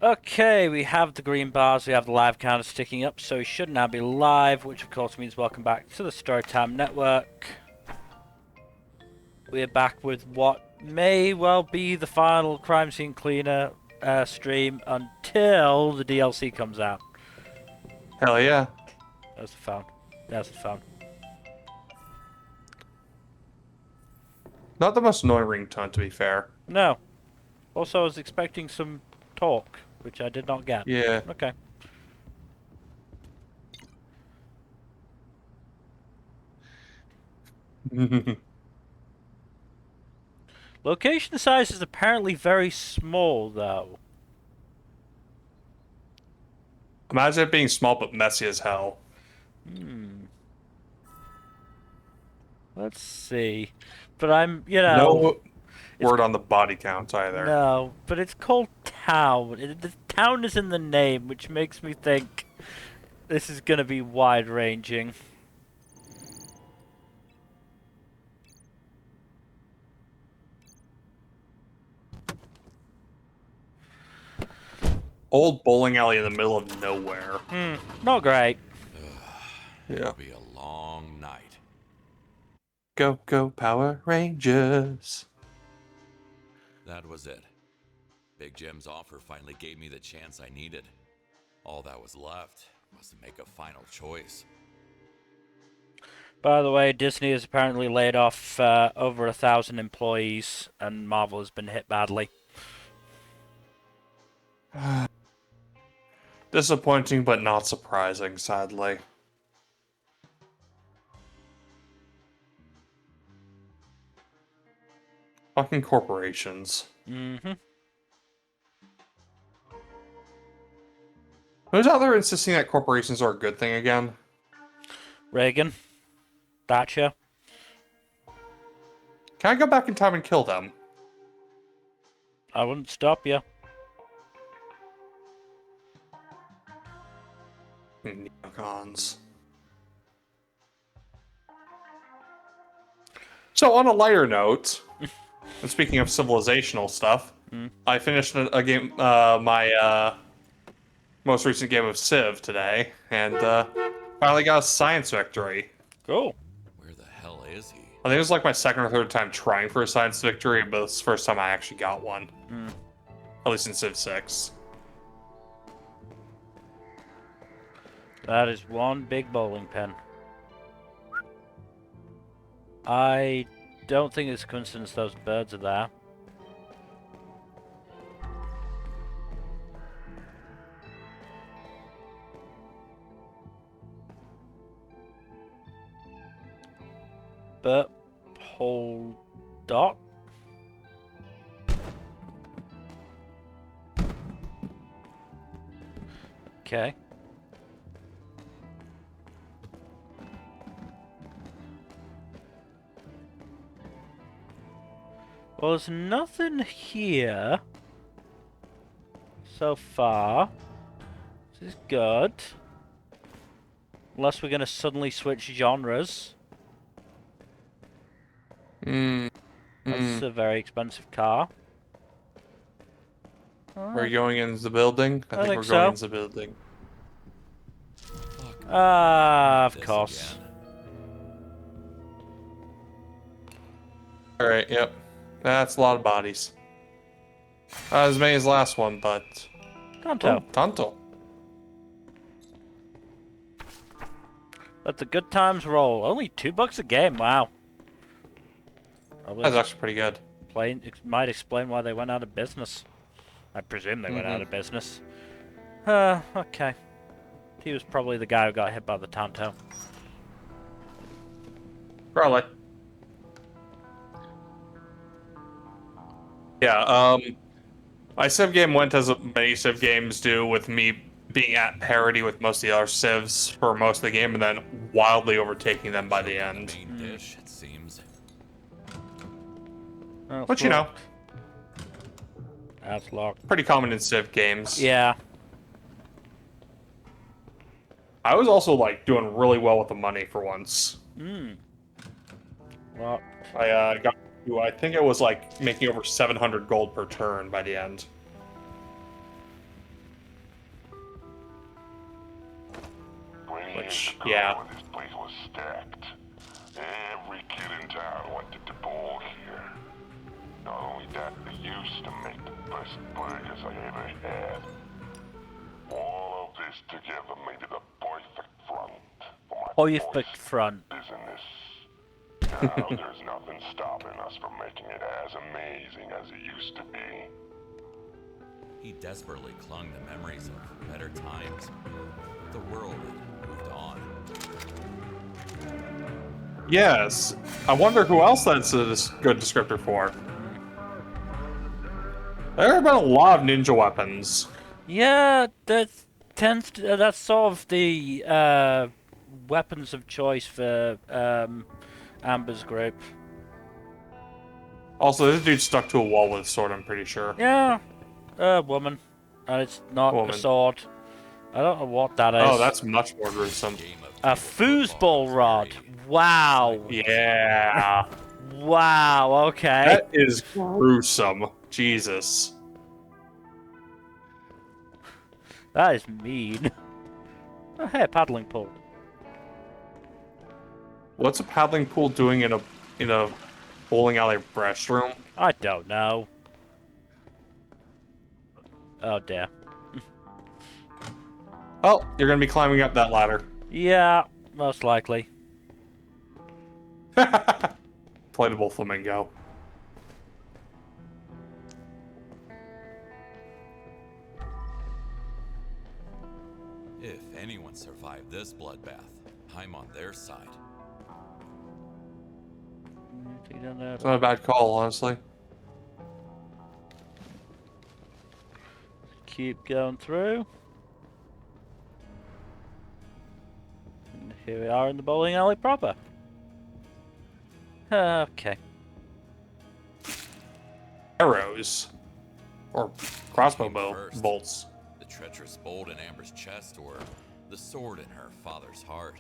Okay, we have the green bars, we have the live counter sticking up, so we should now be live, which of course means welcome back to the Storytime Network. We're back with what may well be the final Crime Scene Cleaner stream until the DLC comes out. Hell yeah. There's the phone. There's the phone. Not the most annoying ringtone, to be fair. No. Also, I was expecting some talk, which I did not get. Yeah. Okay. Location size is apparently very small, though. Imagine it being small but messy as hell. Let's see. But I'm, you know... No word on the body count either. No, but it's called town. The town is in the name, which makes me think this is going to be wide-ranging. Old bowling alley in the middle of nowhere. Not great. Yeah. It'll be a long night. Go, go, Power Rangers. That was it. Big Jim's offer finally gave me the chance I needed. All that was left was to make a final choice. By the way, Disney has apparently laid off over 1,000 employees, and Marvel has been hit badly. Disappointing but not surprising, sadly. Fucking corporations. Mm-hmm. Who's out there insisting that corporations are a good thing again? Reagan. Thatcher. Can I go back in time and kill them? I wouldn't stop you. Neocons. So, on a lighter note, and speaking of civilizational stuff, I finished a game, my most recent game of Civ today, and finally got a science victory. Cool. Where the hell is he? I think it was like my second or third time trying for a science victory, but it's the first time I actually got one. At least in Civ 6. That is one big bowling pin. I don't think it's a coincidence those birds are there. But hold dot. Okay. Well, there's nothing here so far. This is good. Unless we're going to suddenly switch genres. That's a very expensive car. We're going into the building? I think we're so. going into the building. Fuck. Ah, of This course. again. Alright, yep. That's a lot of bodies. Not as many as the last one, but... Tonto. Oh, Tonto. Let the good times roll. Only $2 a game. Wow. That's actually pretty good. It might explain why they went out of business. I presume they went out of business. Okay. He was probably the guy who got hit by the Tonto. Probably. Yeah, my Civ game went as many Civ games do, with me being at parity with most of the other Civs for most of the game, and then wildly overtaking them by the end. Main dish, it seems. Oh, But you know, that's locked. pretty common in Civ games. Yeah. I was also, like, doing really well with the money for once. Locked. I got to, I think it was, like, making over 700 gold per turn by the end. which, yeah. This place was stacked. Every kid in town wanted to ball here. Not only that, they used to make the best burgers I ever had. All of this together made it a perfect front for my Perfect front. business. Now there's nothing stopping us from making it as amazing as it used to be. He desperately clung to memories of better times. The world had moved on. Yes. I wonder who else that's a good descriptor for. There have been a lot of ninja weapons. Yeah, that's sort of the weapons of choice for Amber's group. Also, this dude stuck to a wall with a sword, I'm pretty sure. Yeah, woman, and it's not a Woman. sword. I don't know what that is. Oh, that's much more gruesome. A foosball rod. Wow. Yeah. Wow. Okay. That is gruesome. Jesus. That is mean. Oh, hey, paddling pool. What's a paddling pool doing in a bowling alley restroom? I don't know. Oh dear. Oh, you're gonna be climbing up that ladder. Yeah, most likely. Inflatable flamingo. If anyone survived this bloodbath, I'm on their side. It's not a bad call, honestly. Keep going through. And here we are in the bowling alley proper. Okay. Arrows. Or crossbow First. bolts. The treacherous bolt in Amber's chest or the sword in her father's heart.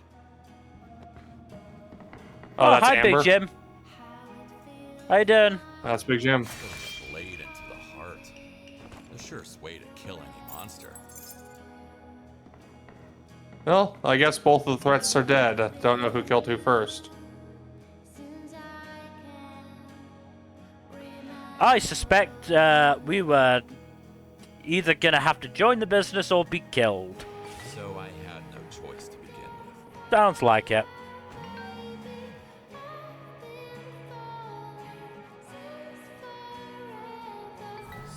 Oh, that's hi, Amber? Big Jim. How you doing? That's Big Jim. Putting a blade into the heart. The surest way to kill any monster. Well, I guess both of the threats are dead. Don't know who killed who first. I suspect we were either gonna have to join the business or be killed. So I had no choice to begin with. Sounds like it.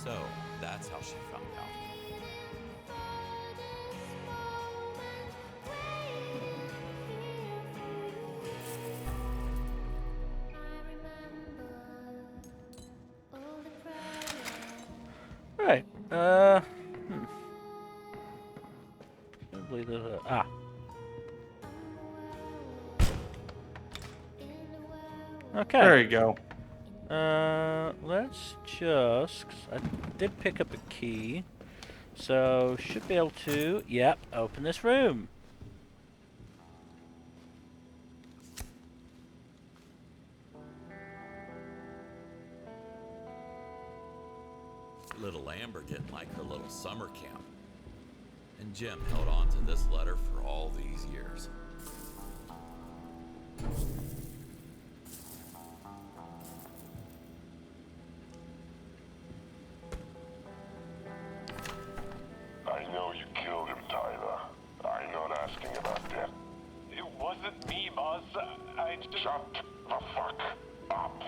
So that's how she found out. Right. Can't believe there's a... Ah. Okay. There you go. Let's just... I did pick up a key. So, should be able to, yep, open this room. Little Amber didn't like her little summer camp. And Jim held on to this letter for all these years. I know you killed him, Tyler. I'm not asking about that. It wasn't me, boss. I just... Shut the fuck up.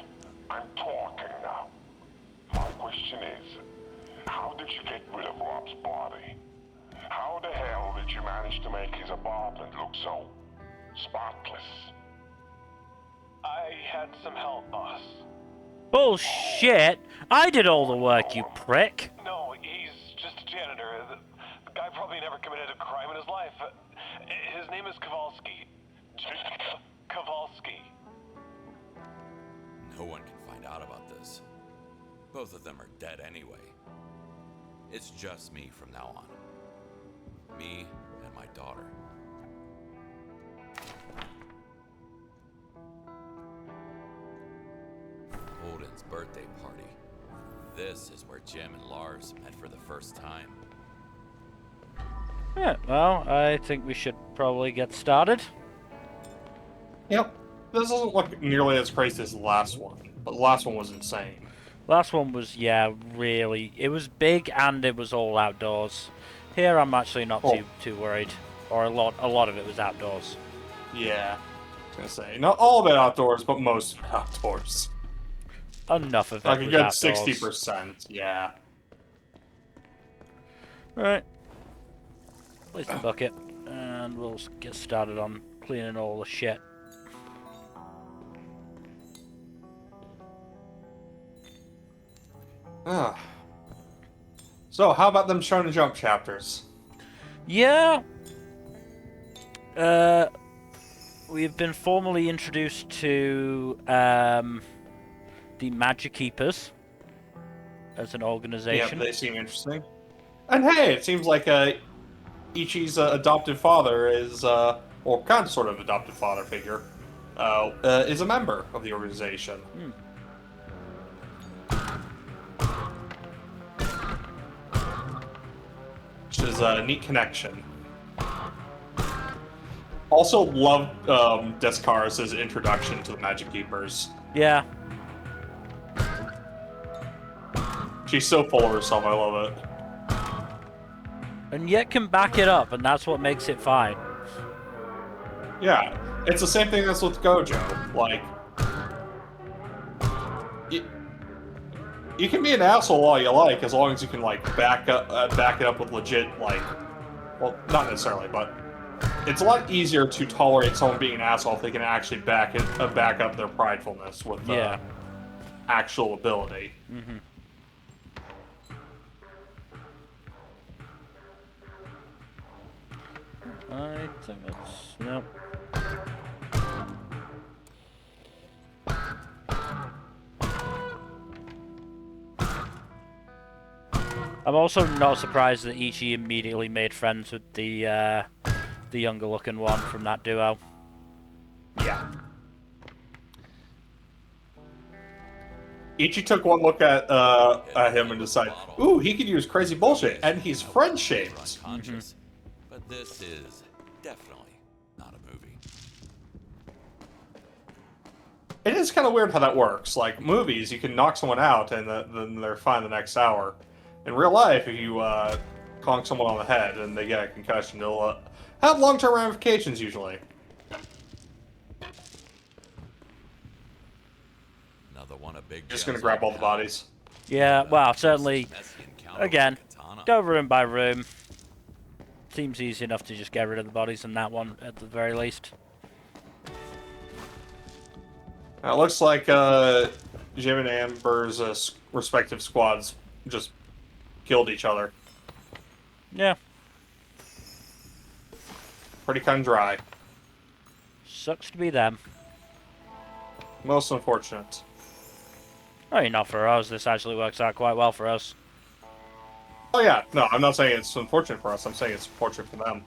I'm talking now. My question is, how did you get rid of Rob's body? How the hell did you manage to make his apartment look so spotless? I had some help, boss. Bullshit! I did all the work, you prick! No, he's just a janitor. The guy probably never committed a crime in his life. His name is Kowalski. Kowalski. No one can find out about this. Both of them are dead anyway. It's just me from now on. Me and my daughter. Holden's birthday party. This is where Jim and Lars met for the first time. Yeah, well, I think we should probably get started. Yep. This doesn't look nearly as crazy as the last one, but the last one was insane. Last one was, yeah, really... It was big and it was all outdoors. Here I'm actually not Oh. too worried. Or a lot of it was outdoors. Yeah. I was gonna say, not all of it outdoors, but most of it outdoors. Enough of it Like a was good outdoors. 60%, yeah. Right. Place the bucket, and we'll get started on cleaning all the shit. Ah. So, how about them Shonen Jump chapters? Yeah. We've been formally introduced to the Magic Keepers as an Yeah, organization. they seem interesting. And hey, it seems like Ichi's adoptive father is, or kind of sort of adoptive father figure, is a member of the organization. Which is a neat connection. Also loved Descaris' introduction to the Magic Keepers. Yeah. She's so full of herself, I love it. And yet can back it up, and that's what makes it fine. Yeah, it's the same thing as with Gojo. Like, you can be an asshole all you like, as long as you can like back it up with legit like, well, not necessarily, but it's a lot easier to tolerate someone being an asshole if they can actually back up their pridefulness with actual ability. Mm-hmm. I think that's... Nope. I'm also not surprised that Ichi immediately made friends with the younger-looking one from that duo. Yeah. Ichi took one look at him and decided, ooh, he could use crazy bullshit, and he's friend-shaped. Unconscious, but this is definitely not a movie. It is kind of weird how that works. Like, movies, you can knock someone out and then they're fine the next hour. In real life, if you conk someone on the head and they get a concussion, it'll have long-term ramifications usually. Another one of Big Just Jim's gonna grab all the own bodies. Yeah, well, certainly, messy encounter again, with Katana. go room by room. Seems easy enough to just get rid of the bodies in that one, at the very least. It looks like Jim and Amber's respective squads just killed each other. Yeah, Pretty cut and dry. sucks to be them. Most unfortunate. I mean, not for us. This actually works out quite well for us. Oh yeah, no, I'm not saying it's unfortunate for us. I'm saying it's unfortunate for them.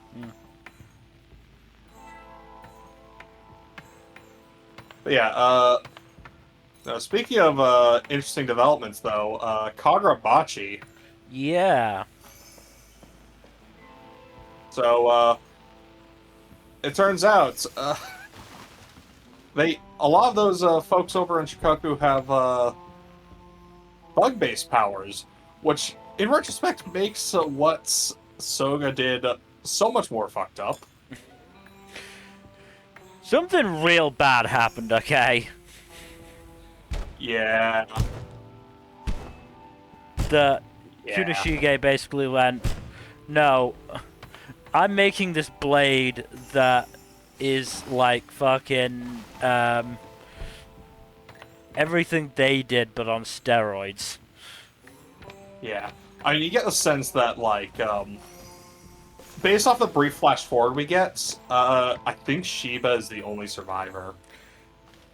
But yeah, now speaking of interesting developments, though, Kagurabachi. Yeah. So it turns out a lot of those folks over in Shikoku have bug-based powers, which in retrospect makes what Soga did so much more fucked up. Something real bad happened, okay? Yeah. The Yeah. Kunishige basically went, no, I'm making this blade that is like fucking everything they did but on steroids. Yeah. I mean, you get the sense that, like, based off the brief flash forward we get, I think Shiba is the only survivor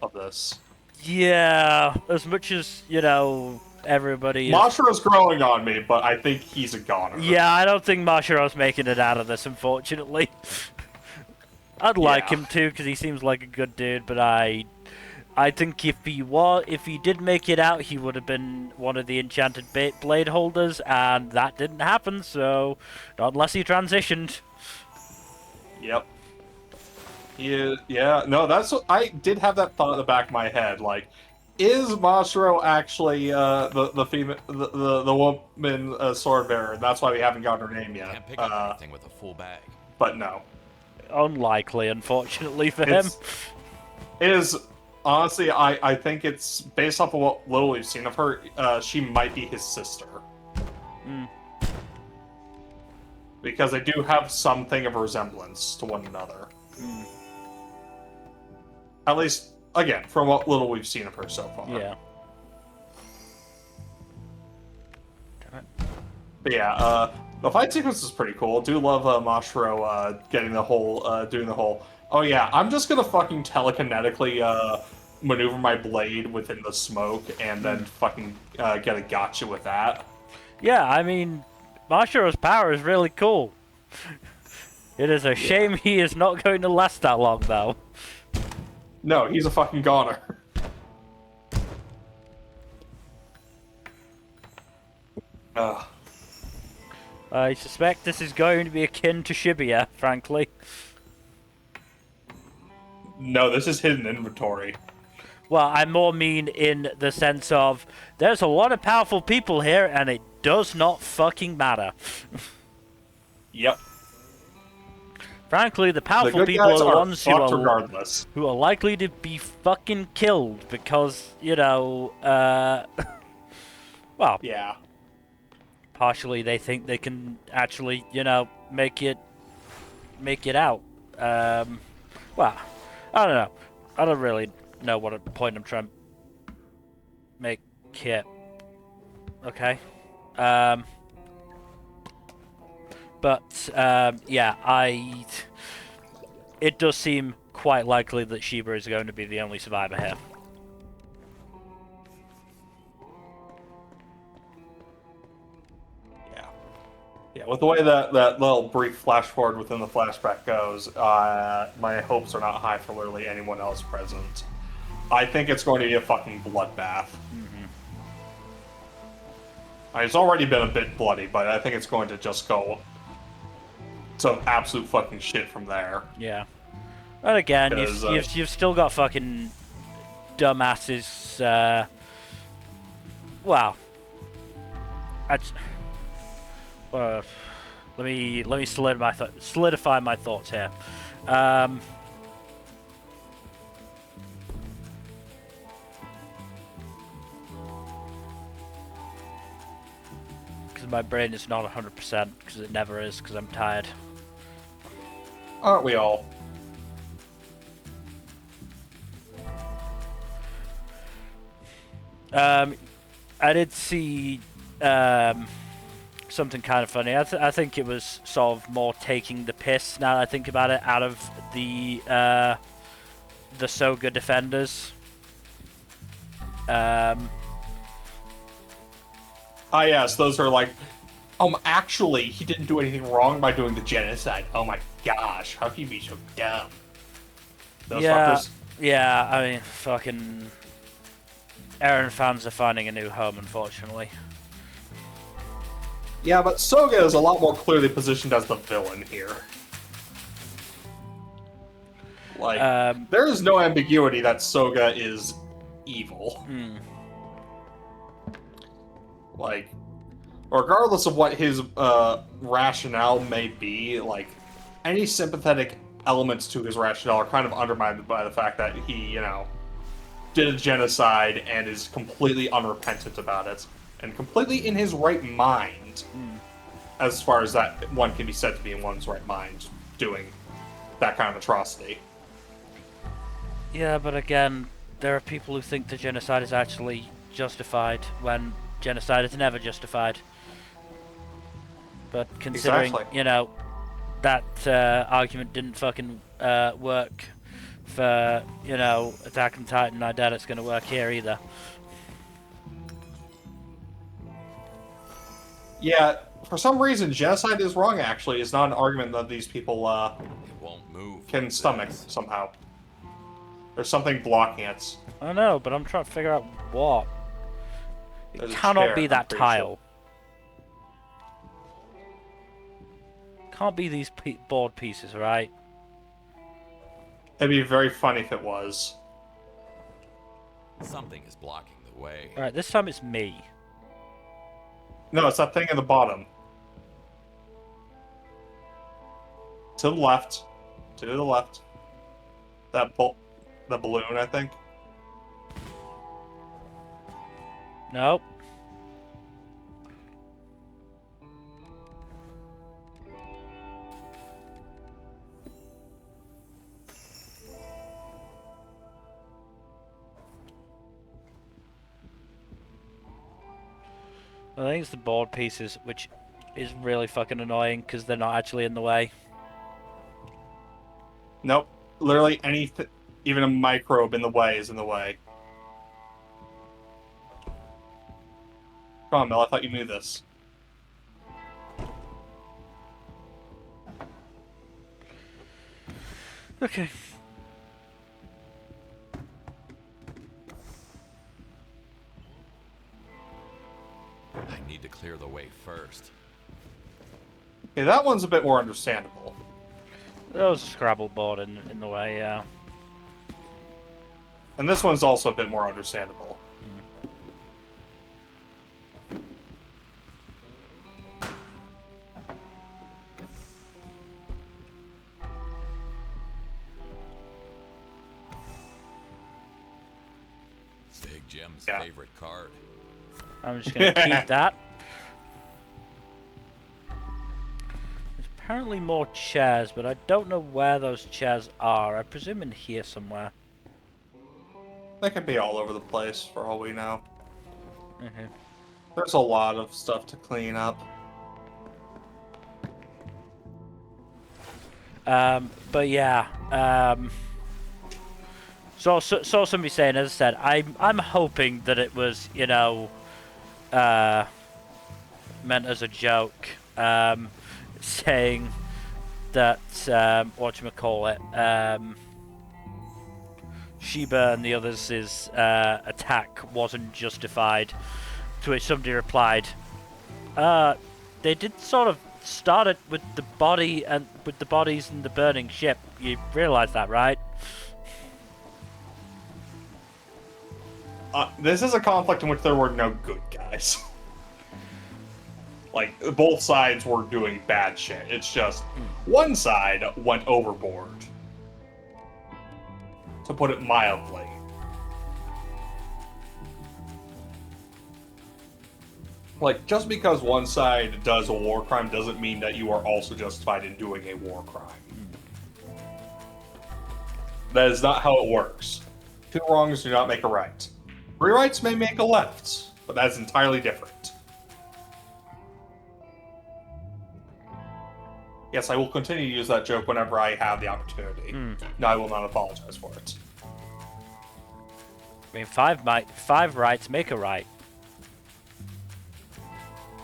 of this. Yeah, as much as, you know, everybody is... Mashiro's growing on me, but I think he's a goner. Yeah, I don't think Mashiro's making it out of this, unfortunately. I'd like Yeah. him to, because he seems like a good dude, but I I think if he did make it out, he would have been one of the enchanted blade holders, and that didn't happen. So, not unless he transitioned. Yep. Yeah, no, that's what I did have that thought in the back of my head. Like, is Mashiro actually the female the woman sword bearer? That's why we haven't gotten her name yet. Can't pick up anything with a full bag. But no, Unlikely, unfortunately for him. It is honestly, I think it's based off of what little we've seen of her. She might be his sister. Because they do have something of a resemblance to one another. At least, again, from what little we've seen of her so far. Yeah. But yeah, the fight sequence is pretty cool. Do love Mashiro getting the whole, doing the whole, oh yeah, I'm just gonna fucking telekinetically maneuver my blade within the smoke and then fucking get a gotcha with that. Yeah, I mean, Mashiro's power is really cool. It is a shame he is not going to last that long, though. No, he's a fucking goner. I suspect this is going to be akin to Shibuya, frankly. No, this is hidden inventory. Well, I more mean in the sense of, there's a lot of powerful people here, and it does not fucking matter. Yep. Frankly, the powerful good people are guys the are ones fucked regardless. who are likely to be fucking killed because, you know, well, Yeah. partially they think they can actually, you know, make it out. Well, I don't know. I don't really know what point I'm trying to make here. Okay. Yeah, it does seem quite likely that Shiba is going to be the only survivor here. Yeah, with the way that little brief flash forward within the flashback goes, my hopes are not high for literally anyone else present. I think it's going to be a fucking bloodbath. It's already been a bit bloody, but I think it's going to just go to absolute fucking shit from there. Yeah. But again, you've still got fucking dumbasses. Well, let me solidify my thoughts here. Because my brain is not 100%, because it never is, because I'm tired. Aren't we all? I did see something kind of funny. I think it was sort of more taking the piss, now that I think about it, out of the Soga defenders. Yes, those are like, actually, he didn't do anything wrong by doing the genocide. Oh my gosh, how can you be so dumb? Those fuckers. Yeah, I mean, fucking Eren fans are finding a new home, unfortunately. Yeah, but Soga is a lot more clearly positioned as the villain here. Like, there is no ambiguity that Soga is evil. Like, regardless of what his rationale may be, like, any sympathetic elements to his rationale are kind of undermined by the fact that he, you know, did a genocide and is completely unrepentant about it, and completely in his right mind, as far as that one can be said to be in one's right mind, doing that kind of atrocity. Yeah, but again, there are people who think the genocide is actually justified when genocide is never justified. But considering, you know, that argument didn't fucking work for, you know, Attack on Titan, I doubt it's going to work here either. Yeah, for some reason, genocide is wrong, actually. It's not an argument that these people It won't move can stomach somehow. There's something blocking it. I know, but I'm trying to figure out what. It There's a cannot chair, be I'm that pretty tile. Can't be these board pieces, right? It'd be very funny if it was. Something is blocking the way. Alright, this time it's me. No, it's that thing in the bottom. To the left. To the left. That the balloon, I think. Nope. I think it's the board pieces, which is really fucking annoying because they're not actually in the way. Nope. Literally anything, even a microbe in the way is in the way. Come on, Mel, I thought you knew this. Okay. I need to clear the way first. Okay, that one's a bit more understandable. There was a Scrabble board in the way, yeah. And this one's also a bit more understandable. Big Jim's Yeah. favorite card. I'm just gonna keep that. There's apparently more chairs, but I don't know where those chairs are. I presume in here somewhere. They could be all over the place, for all we know. Okay. There's a lot of stuff to clean up. But yeah, so somebody saying, as I said, I'm hoping that it was, you know, meant as a joke, saying that whatchamacallit, Sheba and the others' attack wasn't justified. To which somebody replied, they did sort of start it with the body and with the bodies in the burning ship. You realize that, right? This is a conflict in which there were no good guys. Like, both sides were doing bad shit. It's just, one side went overboard. To put it mildly. Like, just because one side does a war crime doesn't mean that you are also justified in doing a war crime. That is not how it works. Two wrongs do not make a right. Three rights may make a left, but that's entirely different. Yes, I will continue to use that joke whenever I have the opportunity. No, I will not apologize for it. I mean, five rights make a right.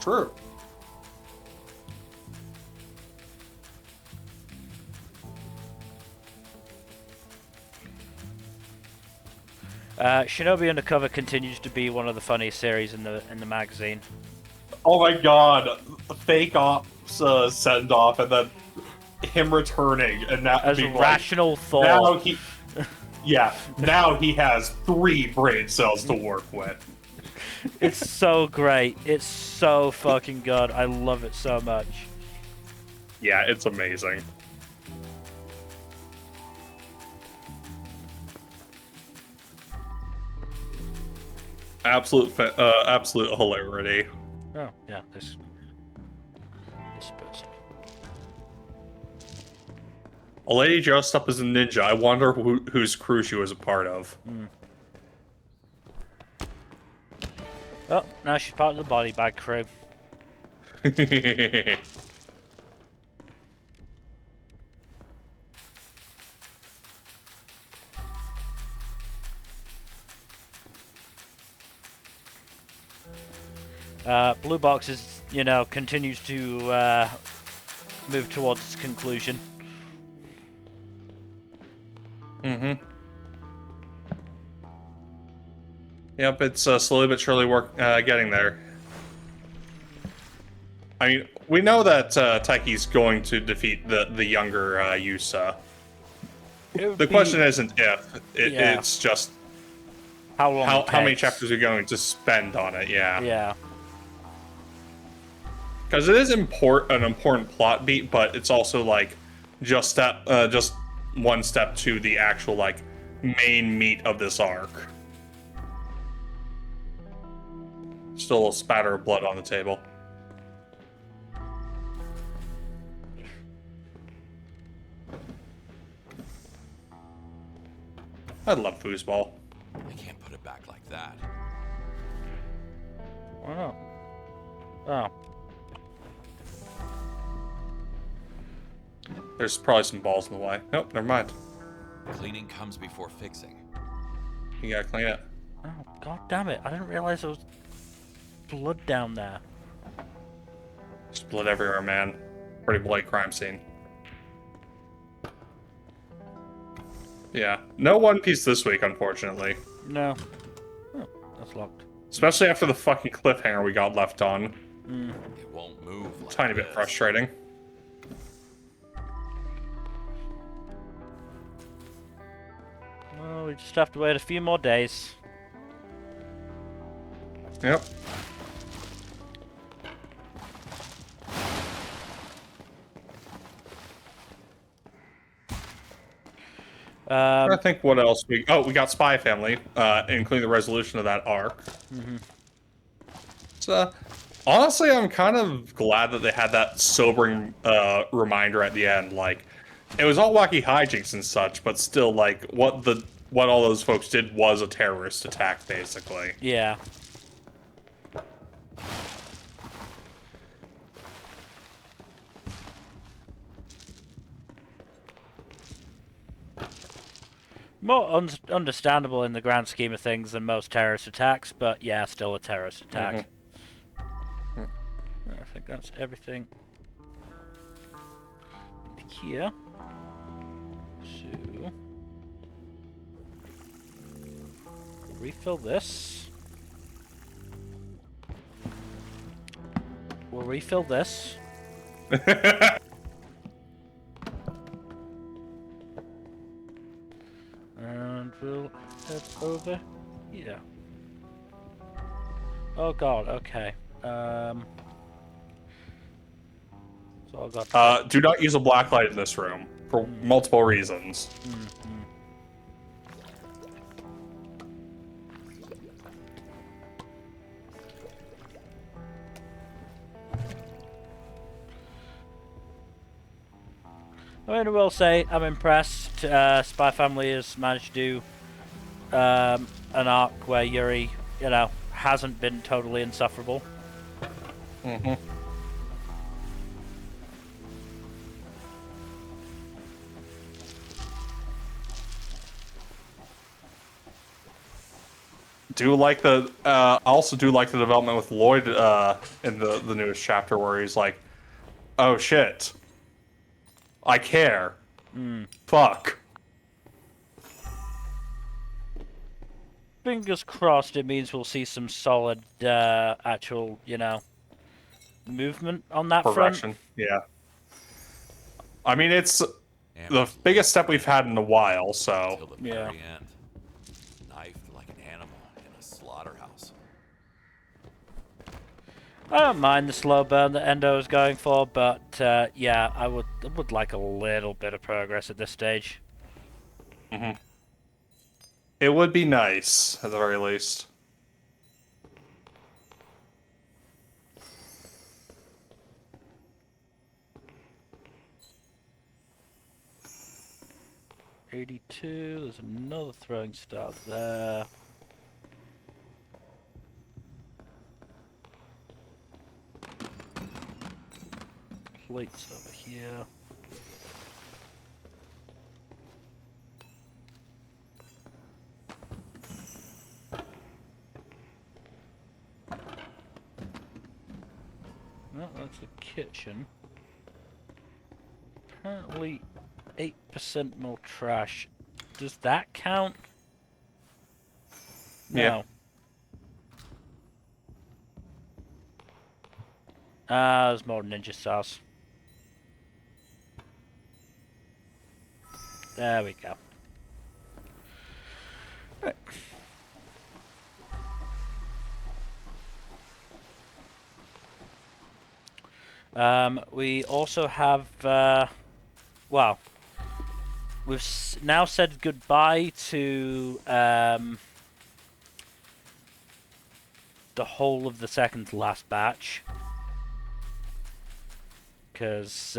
True. Shinobi Undercover continues to be one of the funniest series in the magazine. Oh my god, fake ops send off, and then him returning, and now As a being rational like, thought. now he, yeah, now he has 3 brain cells to work with. It's so great. It's so fucking good. I love it so much. Yeah, it's amazing. Absolute hilarity. Oh, yeah, this person. A lady dressed up as a ninja. I wonder whose crew she was a part of. Oh, now she's part of the body bag crew. Blue Box is, you know, continues to move towards its conclusion. Yep, it's slowly but surely getting there. I mean, we know that Taiki's going to defeat the younger Yusa. It would The be, question isn't if, yeah, it's just how long it how many takes. chapters are you going to spend on it, yeah. Yeah. Because it is an important plot beat, but it's also like just one step to the actual like main meat of this arc. Still a spatter of blood on the table. I love foosball. I can't put it back like that. Why not? Oh. There's probably some balls in the way. Nope, never mind. Cleaning comes before fixing. You gotta clean it. Oh, god damn it. I didn't realize there was blood down there. There's blood everywhere, man. Pretty bloody crime scene. Yeah. No One Piece this week, unfortunately. No. Oh, that's locked. Especially after the fucking cliffhanger we got left on. It won't move like Tiny bit this. frustrating. Well, we just have to wait a few more days. Yep. I think what else we got Spy Family, including the resolution of that arc. So honestly, I'm kind of glad that they had that sobering reminder at the end. Like, it was all wacky hijinks and such, but still, like, what all those folks did was a terrorist attack, basically. Yeah. More understandable in the grand scheme of things than most terrorist attacks, but yeah, still a terrorist attack. I think that's everything here. So, refill this. We'll refill this. And we'll head over here. Oh god, okay. So I got Do not use a black light in this room for multiple reasons. I mean, I will say I'm impressed. Spy Family has managed to do an arc where Yuri, you know, hasn't been totally insufferable. I also do like the development with Lloyd in the newest chapter where he's like, "Oh shit, I care. Fuck." Fingers crossed it means we'll see some solid actual, you know, movement on that Progression. front. Yeah. I mean, it's And the biggest step we've had in a while, so till the Yeah. very end. Knifed like an animal in a slaughterhouse. I don't mind the slow burn that Endo is going for, but yeah, I would like a little bit of progress at this stage. it would be nice at the very least. '82. There's another throwing star there. Plates over here. No, that's the kitchen. Apparently 8% more trash. Does that count? No. Yeah. There's more ninja stars. There we go. Right. We also have, well, we've now said goodbye to the whole of the second to last batch. Because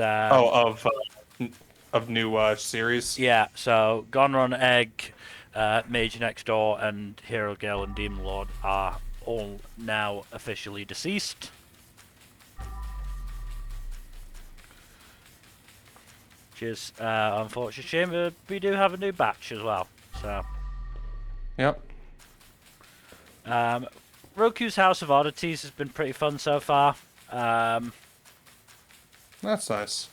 of new series. yeah, so Gonron Egg, Mage Next Door, and Hero Girl and Demon Lord are all now officially deceased. Which is unfortunate shame, but we do have a new batch as well. So Yep. Roku's House of Oddities has been pretty fun so far. That's nice.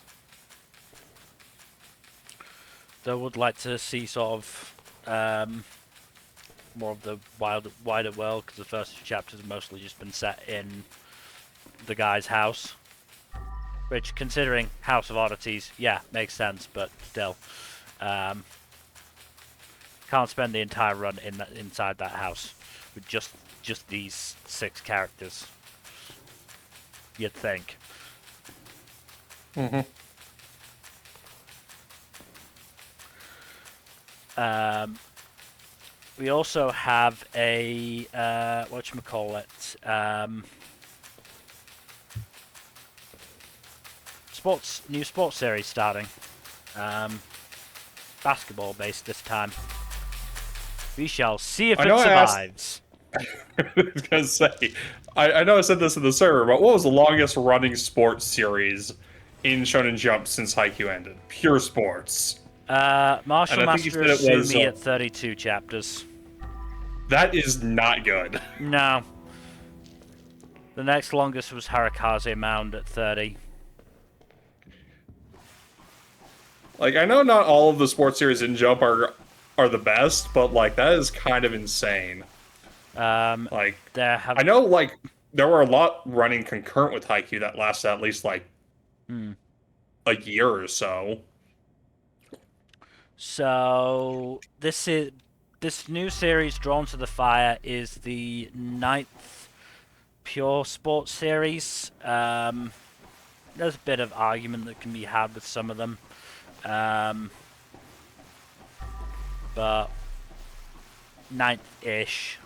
So I would like to see sort of more of the wider world, because the first 2 chapters have mostly just been set in the guy's house. Which, considering House of Oddities, yeah, makes sense, but still. Can't spend the entire run inside that house with just these 6 characters. You'd think. Mm-hmm. We also have a whatchamacallit, new sports series starting. Basketball based this time. We shall see if it survives. I was gonna say, I know I said this in the server, but what was the longest running sports series in Shonen Jump since Haikyuu ended? Pure sports. Martial And I think you Master said it was, Asumi at 32 chapters. That is not good. No. The next longest was Harakaze Mound at 30. Like, I know not all of the sports series in Jump are the best, but like that is kind of insane. Like, I know like there were a lot running concurrent with Haikyuu that lasted at least like a year or so. So this new series, Drawn to the Fire, is the 9th pure sports series. There's a bit of argument that can be had with some of them. But 9th-ish.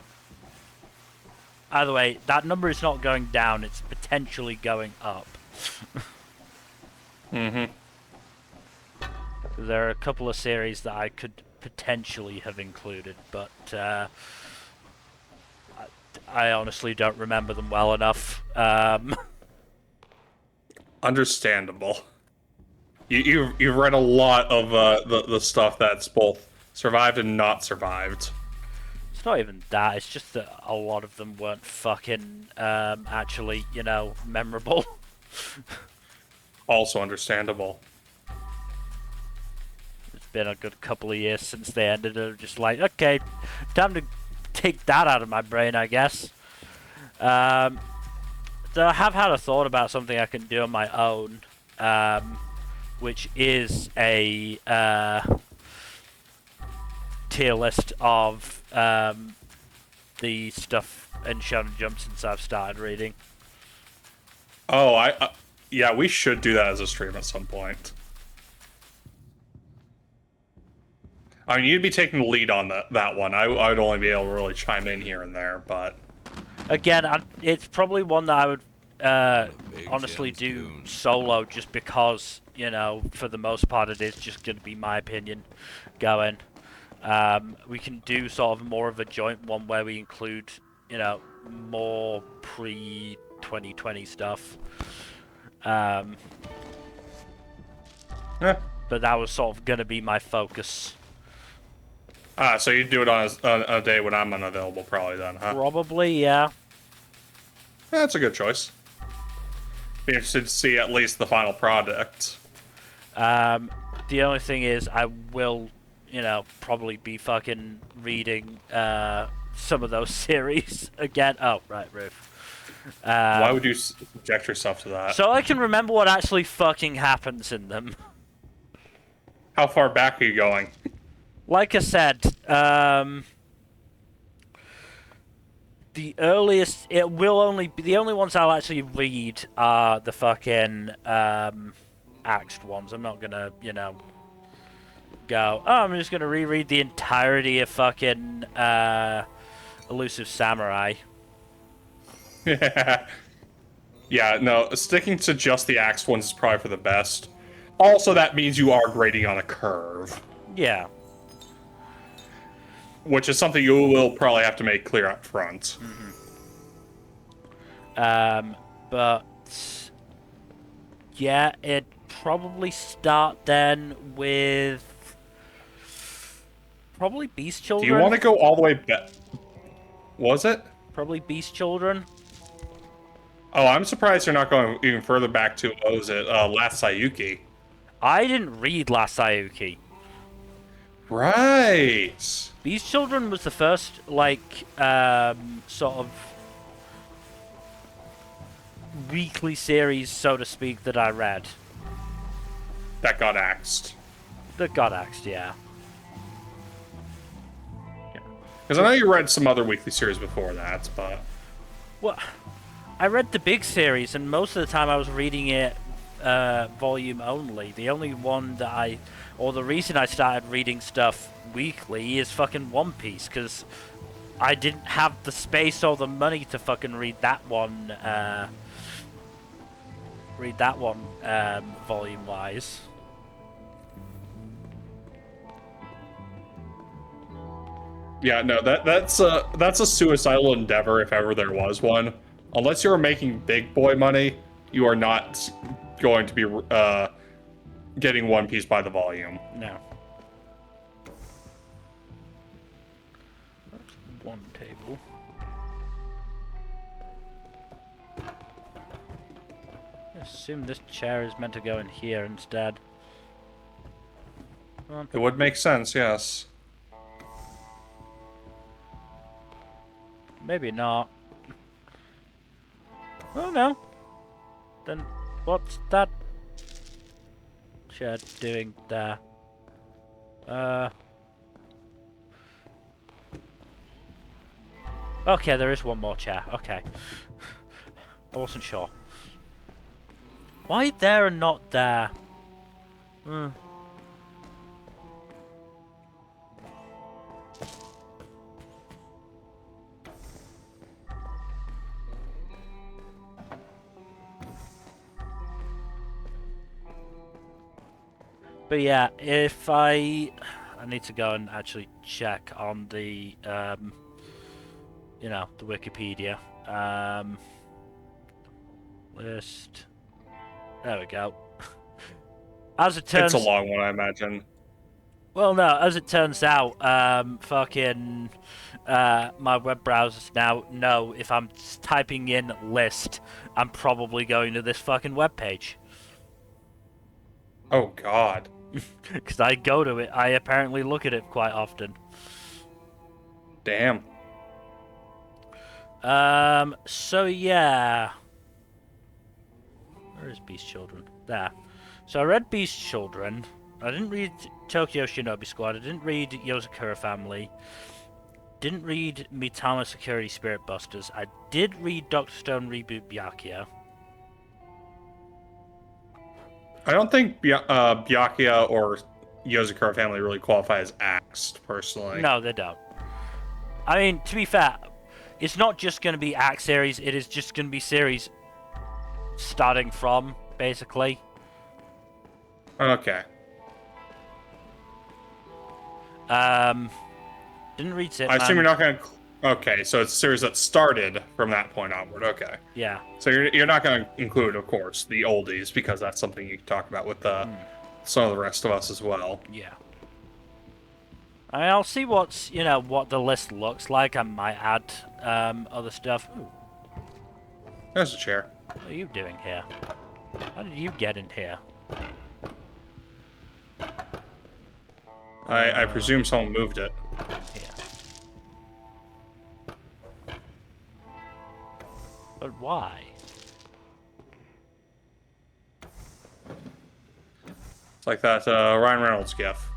Either way, that number is not going down, it's potentially going up. Mm-hmm. There are a couple of series that I could potentially have included, but I honestly don't remember them well enough. Understandable. You've read a lot of the stuff that's both survived and not survived. It's not even that, it's just that a lot of them weren't fucking actually, memorable. Also understandable. It's been a good couple of years since they ended. I'm just like, okay, time to take that out of my brain, I guess. So I have had a thought about something I can do on my own, which is a tier list of the stuff in Shonen Jump since I've started reading. Oh, yeah, we should do that as a stream at some point. I mean, you'd be taking the lead on that one. I would only be able to really chime in here and there, but again, it's probably one that I would honestly do solo, just because for the most part it is just going to be my opinion going. We can do sort of more of a joint one where we include more pre-2020 stuff. yeah. But that was sort of going to be my focus. So you do it on a day when I'm unavailable, probably then, huh? Probably, yeah. Yeah, that's a good choice. Be interested to see at least the final product. The only thing is, I will, probably be fucking reading some of those series again. Oh, right, Ruth. Why would you subject yourself to that? So I can remember what actually fucking happens in them. How far back are you going? Like I said, the earliest it will only be the only ones I'll actually read are the fucking axed ones. I'm not gonna, go. Oh, I'm just gonna reread the entirety of fucking Elusive Samurai. Yeah, no, sticking to just the axed ones is probably for the best. Also, that means you are grading on a curve, Yeah. which is something you will probably have to make clear up front. But yeah, it'd probably start then with probably Beast Do Children. you want to go all the way back? Was it? Probably Beast Children. Oh, I'm surprised you're not going even further back to, what was it, Last Sayuki. I didn't read Last Sayuki. Right. Beast Children was the first, like, sort of weekly series, so to speak, that I read. That got axed. That got axed, yeah. Because I know you read some other weekly series before that, but... Well, I read the big series, and most of the time I was reading it volume only. The only one that the reason I started reading stuff weekly is fucking One Piece, because I didn't have the space or the money to fucking read that one volume-wise. Yeah, no, that's a suicidal endeavor if ever there was one. Unless you're making big boy money, you are not going to be getting One Piece by the volume. No. That's one table. I assume this chair is meant to go in here instead. Come on. It would make sense, yes. Maybe not. Oh no. Then what's that chair doing there? Okay, there is one more chair. Okay. I wasn't sure. Why there and not there? Hmm. But yeah, if I need to go and actually check on the, the Wikipedia. List. There we go. As it turns... It's a long one, I imagine. Well, no, as it turns out, my web browsers now know if I'm typing in list, I'm probably going to this fucking webpage. Oh, God. Because I go to it, I apparently look at it quite often. Damn. So yeah. Where is Beast Children? There. So I read Beast Children. I didn't read Tokyo Shinobi Squad. I didn't read Yozakura Family. Didn't read Mitama Security Spirit Busters. I did read Dr. Stone Reboot Byakuya. I don't think Byakuya or Yozakura Family really qualify as axed, personally. No, they don't. I mean, to be fair, it's not just going to be Act series. It is just going to be series starting from, basically. Okay. Didn't read Zipman. I assume you're not going to... Okay, so it's a series that started from that point onward. Okay. Yeah. So you're not going to include, of course, the oldies, because that's something you can talk about with some of the rest of us as well. Yeah. I'll see what's, what the list looks like. I might add other stuff. Ooh, There's a chair. what are you doing here? How did you get in here? I presume someone moved it. Here. But why? It's like that Ryan Reynolds gif.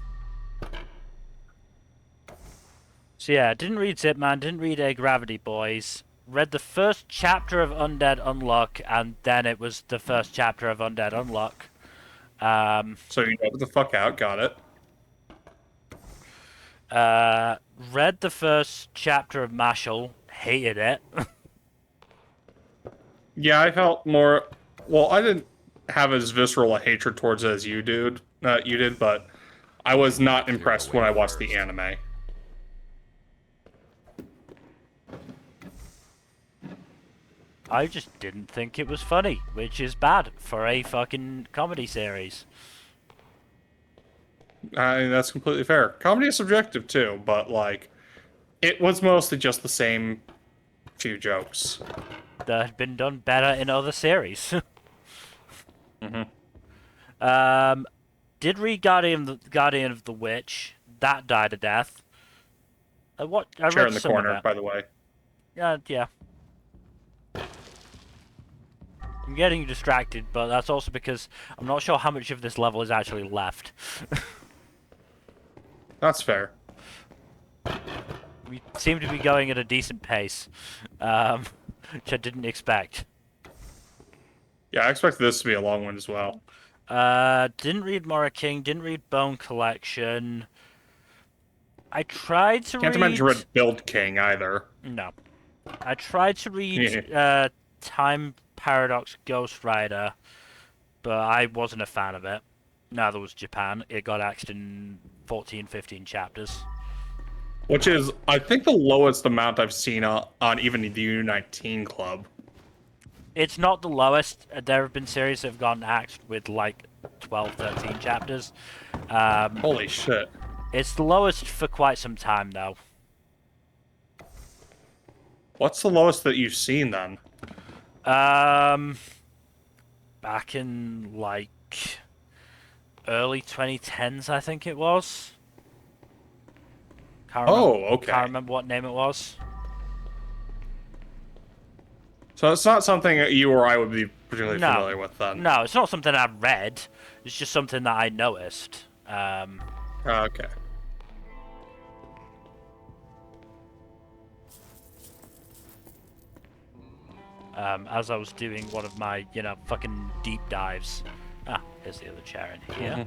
So yeah, didn't read Zip Man, didn't read A Gravity Boys. Read the first chapter of Undead Unluck, and then it was the first chapter of Undead Unluck. So you know what the fuck out, got it. Read the first chapter of Mashal, hated it. Yeah, I felt more. Well, I didn't have as visceral a hatred towards it as you did, but I was not Clear the impressed way when I watched first. the anime. I just didn't think it was funny, which is bad for a fucking comedy series. I mean, that's completely fair. Comedy is subjective too, but like, it was mostly just the same few jokes. That had been done better in other series. Mm-hmm. Did read Guardian of the Witch. That died a death. I Chair read in the some of corner, it. by the way. Yeah. I'm getting distracted, but that's also because I'm not sure how much of this level is actually left. That's fair. We seem to be going at a decent pace, which I didn't expect. Yeah, I expected this to be a long one as well. Didn't read Mora King, didn't read Bone Collection. I tried to Can't read... imagine you read Build King either. No. I tried to read Time Paradox Ghost Rider, but I wasn't a fan of it. Neither was Japan. It got axed in 14, 15 chapters. Which is, I think, the lowest amount I've seen on even the U19 Club. It's not the lowest. There have been series that have gotten axed with like 12, 13 chapters. Holy shit. It's the lowest for quite some time, though. What's the lowest that you've seen then? Back in like early 2010s, I think it was. Okay. Can't remember what name it was. So it's not something that you or I would be particularly familiar with then. No, it's not something I've read. It's just something that I noticed. Okay. As I was doing one of my, fucking deep dives. Ah, here's the other chair in here.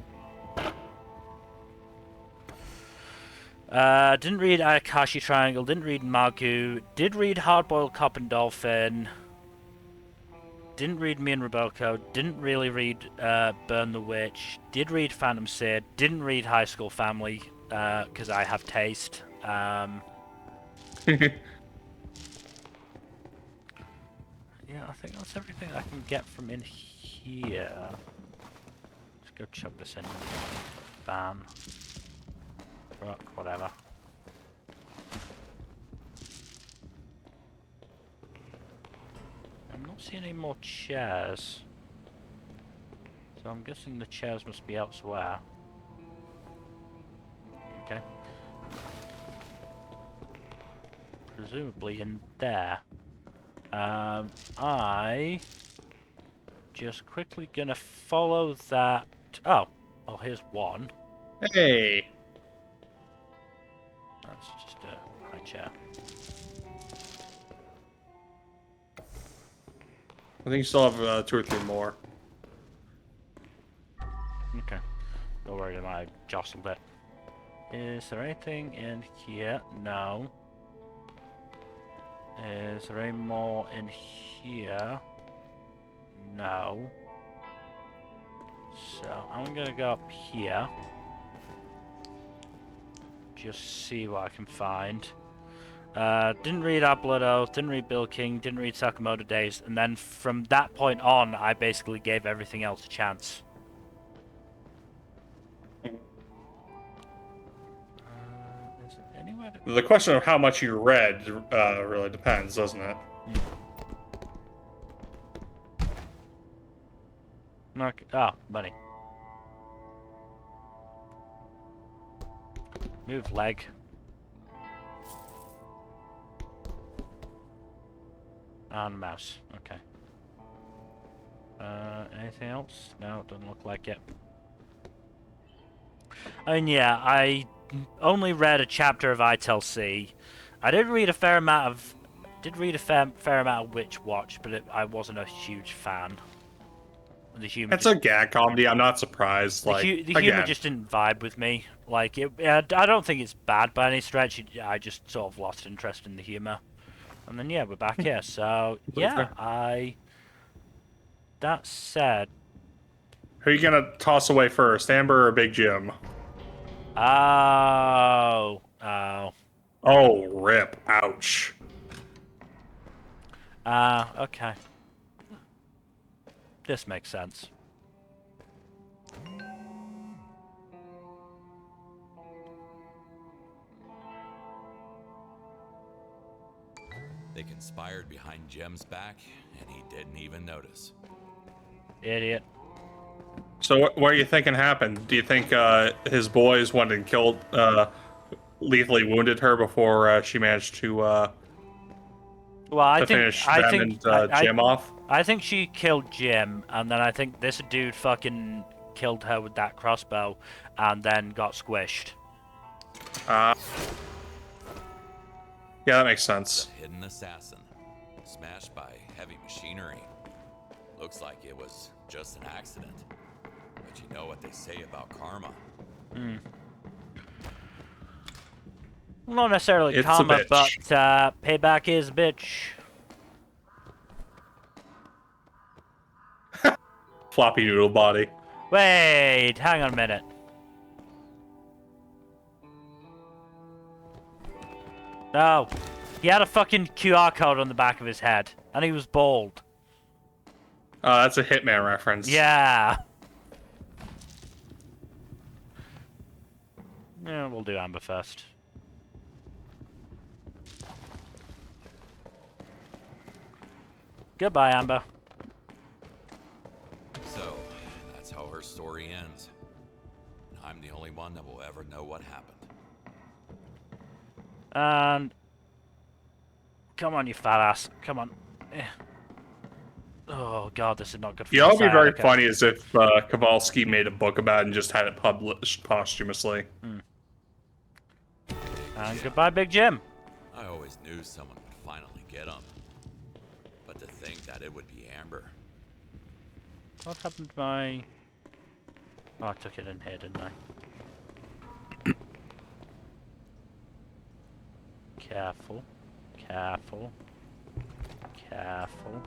Didn't read Akashi Triangle, didn't read Magu, did read Hardboiled Cop and Dolphin, didn't read Me and Rebelco, didn't really read Burn the Witch, did read Phantom Sid, didn't read High School Family, because I have taste. Yeah, I think that's everything I can get from in here. Let's go chuck this in. Ban. Truck, whatever. I'm not seeing any more chairs. So I'm guessing the chairs must be elsewhere. Okay. Presumably in there. I just quickly gonna follow that. Oh, here's one. Hey. That's just a high chair. I think you still have 2 or 3 more. Okay. Don't worry, I jostled it. Is there anything in here? No. Is there any more in here? No. So, I'm gonna go up here. Just see what I can find. Didn't read Our Blood Oath, didn't read Bill King, didn't read Sakamoto Days, and then from that point on, I basically gave everything else a chance. Is it anywhere to... The question of how much you read really depends, doesn't it? Okay. Oh, money. Move leg. And mouse. Okay. Anything else? No, it doesn't look like it. And yeah, I only read a chapter of ITLC. I did read a fair amount of fair amount of Witch Watch, but I wasn't a huge fan. The humor It's a gag comedy. I'm not surprised. the humor again, just didn't vibe with me. Like I don't think it's bad by any stretch. I just sort of lost interest in the humor. And then yeah, we're back here. So yeah, that said, who are you gonna toss away first, Amber or Big Jim? oh. Oh, rip! Ouch. Okay. This makes sense. They conspired behind Jem's back, and he didn't even notice. Idiot. So what are you thinking happened? Do you think his boys went and killed, lethally wounded her before she managed to Well, I think finish them and Jim off? I think she killed Jim, and then I think this dude fucking killed her with that crossbow, and then got squished. Yeah, that makes sense. The hidden assassin, smashed by heavy machinery. Looks like it was just an accident. But you know what they say about karma. Not necessarily It's a karma, bitch. but payback is a bitch. Floppy noodle body. Wait, hang on a minute. No. He had a fucking QR code on the back of his head, and he was bald. That's a Hitman reference. Yeah. Yeah, we'll do Amber first. Goodbye, Amber. So, that's how her story ends. And I'm the only one that will ever know what happened. And... come on, you fat ass. Come on. Oh, God, this is not good for You know, my what would be very sciatica. funny is if Kowalski made a book about it and just had it published posthumously. And goodbye, Big Jim. I always knew someone would finally get him. But to think that it would be Amber. What happened to my... oh, I took it in here, didn't I? Careful. Careful. Careful.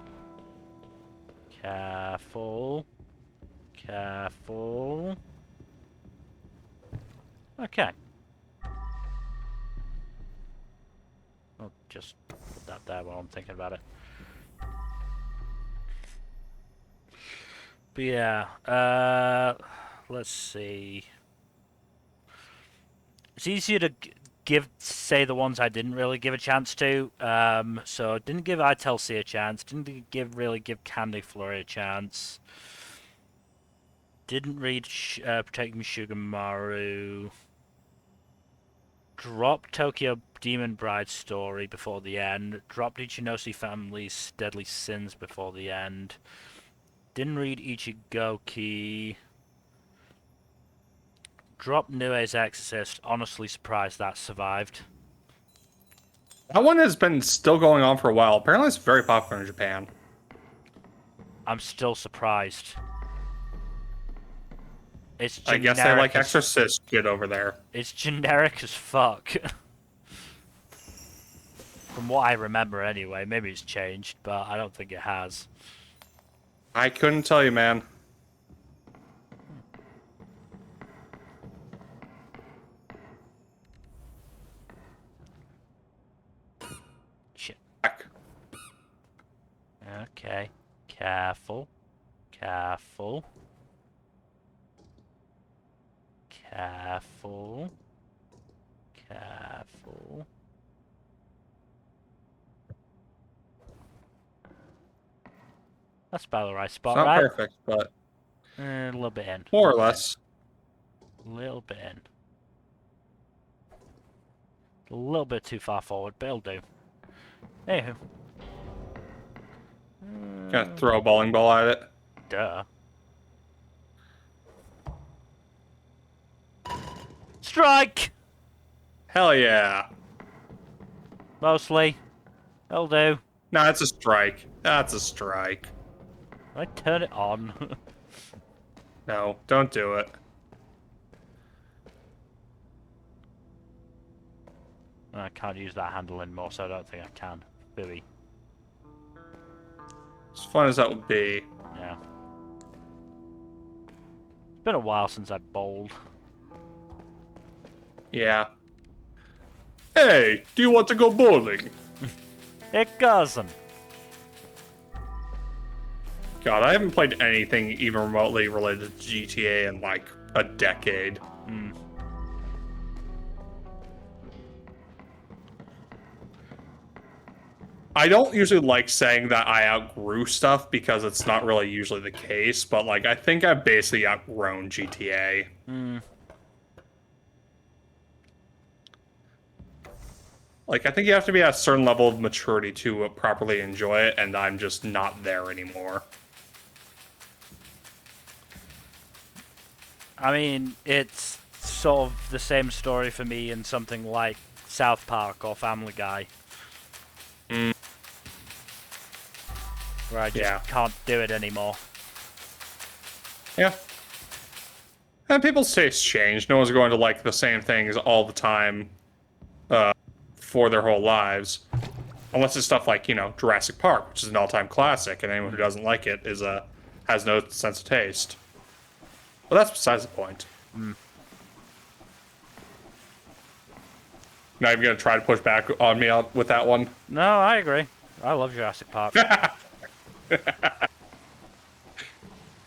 Careful. Careful. Okay. I'll just put that there while I'm thinking about it. But yeah, let's see. It's easier to say the ones I didn't really give a chance to. So didn't give ITLC a chance. Didn't really give Candy Flurry a chance. Didn't read Protect Me Sugar Maru. Dropped Tokyo Demon Bride story before the end. Dropped Ichinoshi Family's Deadly Sins before the end. Didn't read Ichigoki. Dropped Nue's Exorcist. Honestly surprised that survived. That one has been still going on for a while. Apparently, it's very popular in Japan. I'm still surprised. It's I generic. guess they like Exorcist shit over there. It's generic as fuck. From what I remember anyway. Maybe it's changed, but I don't think it has. I couldn't tell you, man. Shit. Back. Okay. Careful. Careful. Careful. Careful. That's about the right spot, It's not right? perfect, but A little bit in. more or less. A little bit in. A little bit too far forward, but it'll do. Anywho. Gonna throw a bowling ball at it. Duh. Strike! Hell yeah. Mostly. That'll do. No, that's a strike. That's a strike. I turn it on. No, don't do it. I can't use that handle anymore, so I don't think I can. Really. As fun as that would be. Yeah. It's been a while since I bowled. Yeah. Hey, do you want to go bowling? It doesn't. God, I haven't played anything even remotely related to GTA in like a decade. Hmm. I don't usually like saying that I outgrew stuff because it's not really usually the case, but like I think I've basically outgrown GTA. Hmm. Like I think you have to be at a certain level of maturity to properly enjoy it, and I'm just not there anymore. I mean, it's sort of the same story for me in something like South Park or Family Guy. Mm. Where I just Yeah. can't do it anymore. Yeah. And people's tastes change. No one's going to like the same things all the time for their whole lives. Unless it's stuff like, you know, Jurassic Park, which is an all-time classic, and anyone who doesn't like it is has no sense of taste. But that's besides the point. Not even going to try to push back on me with that one. No, I agree. I love Jurassic Park.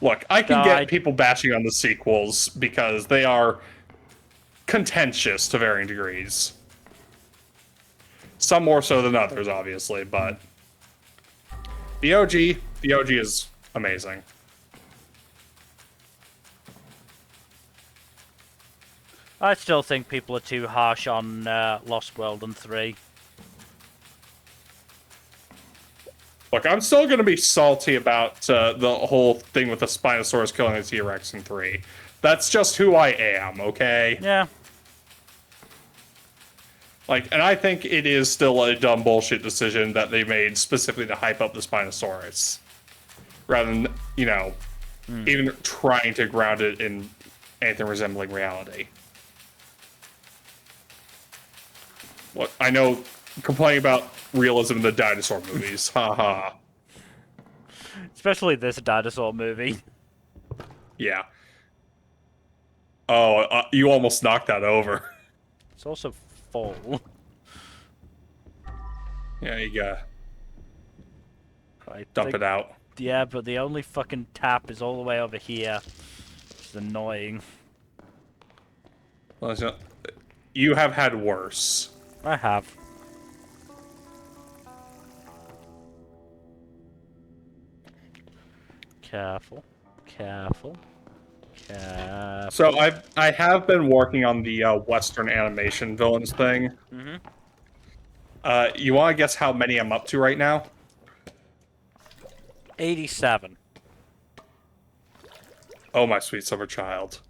Look, I can No, get people bashing on the sequels because they are contentious to varying degrees. Some more so than others, obviously, but the OG is amazing. I still think people are too harsh on Lost World and 3. Look, I'm still going to be salty about the whole thing with the Spinosaurus killing the T-Rex in 3. That's just who I am, okay? Yeah. Like, and I think it is still a dumb bullshit decision that they made specifically to hype up the Spinosaurus. Rather than, you know, even trying to ground it in anything resembling reality. What I know, complaining about realism in the dinosaur movies. Haha. Especially this dinosaur movie. Yeah. Oh, you almost knocked that over. It's also full. Yeah, you gotta I dump think- it out. Yeah, but the only fucking tap is all the way over here. It's annoying. Well, you have had worse. I have. Careful. Careful. Careful. So I have been working on the Western animation villains thing. Mm-hmm. You want to guess how many I'm up to right now? 87. Oh, my sweet summer child.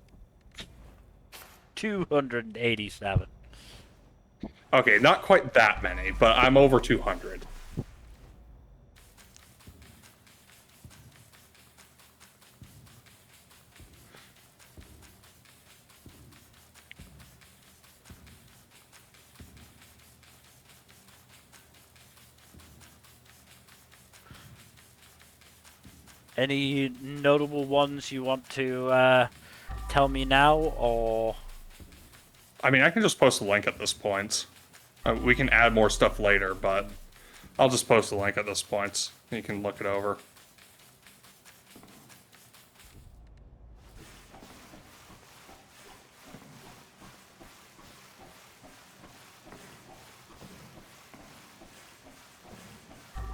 287. Okay, not quite that many, but I'm over 200. Any notable ones you want to tell me now, or... I mean, I can just post a link at this point. We can add more stuff later, but I'll just post a link at this point. You can look it over.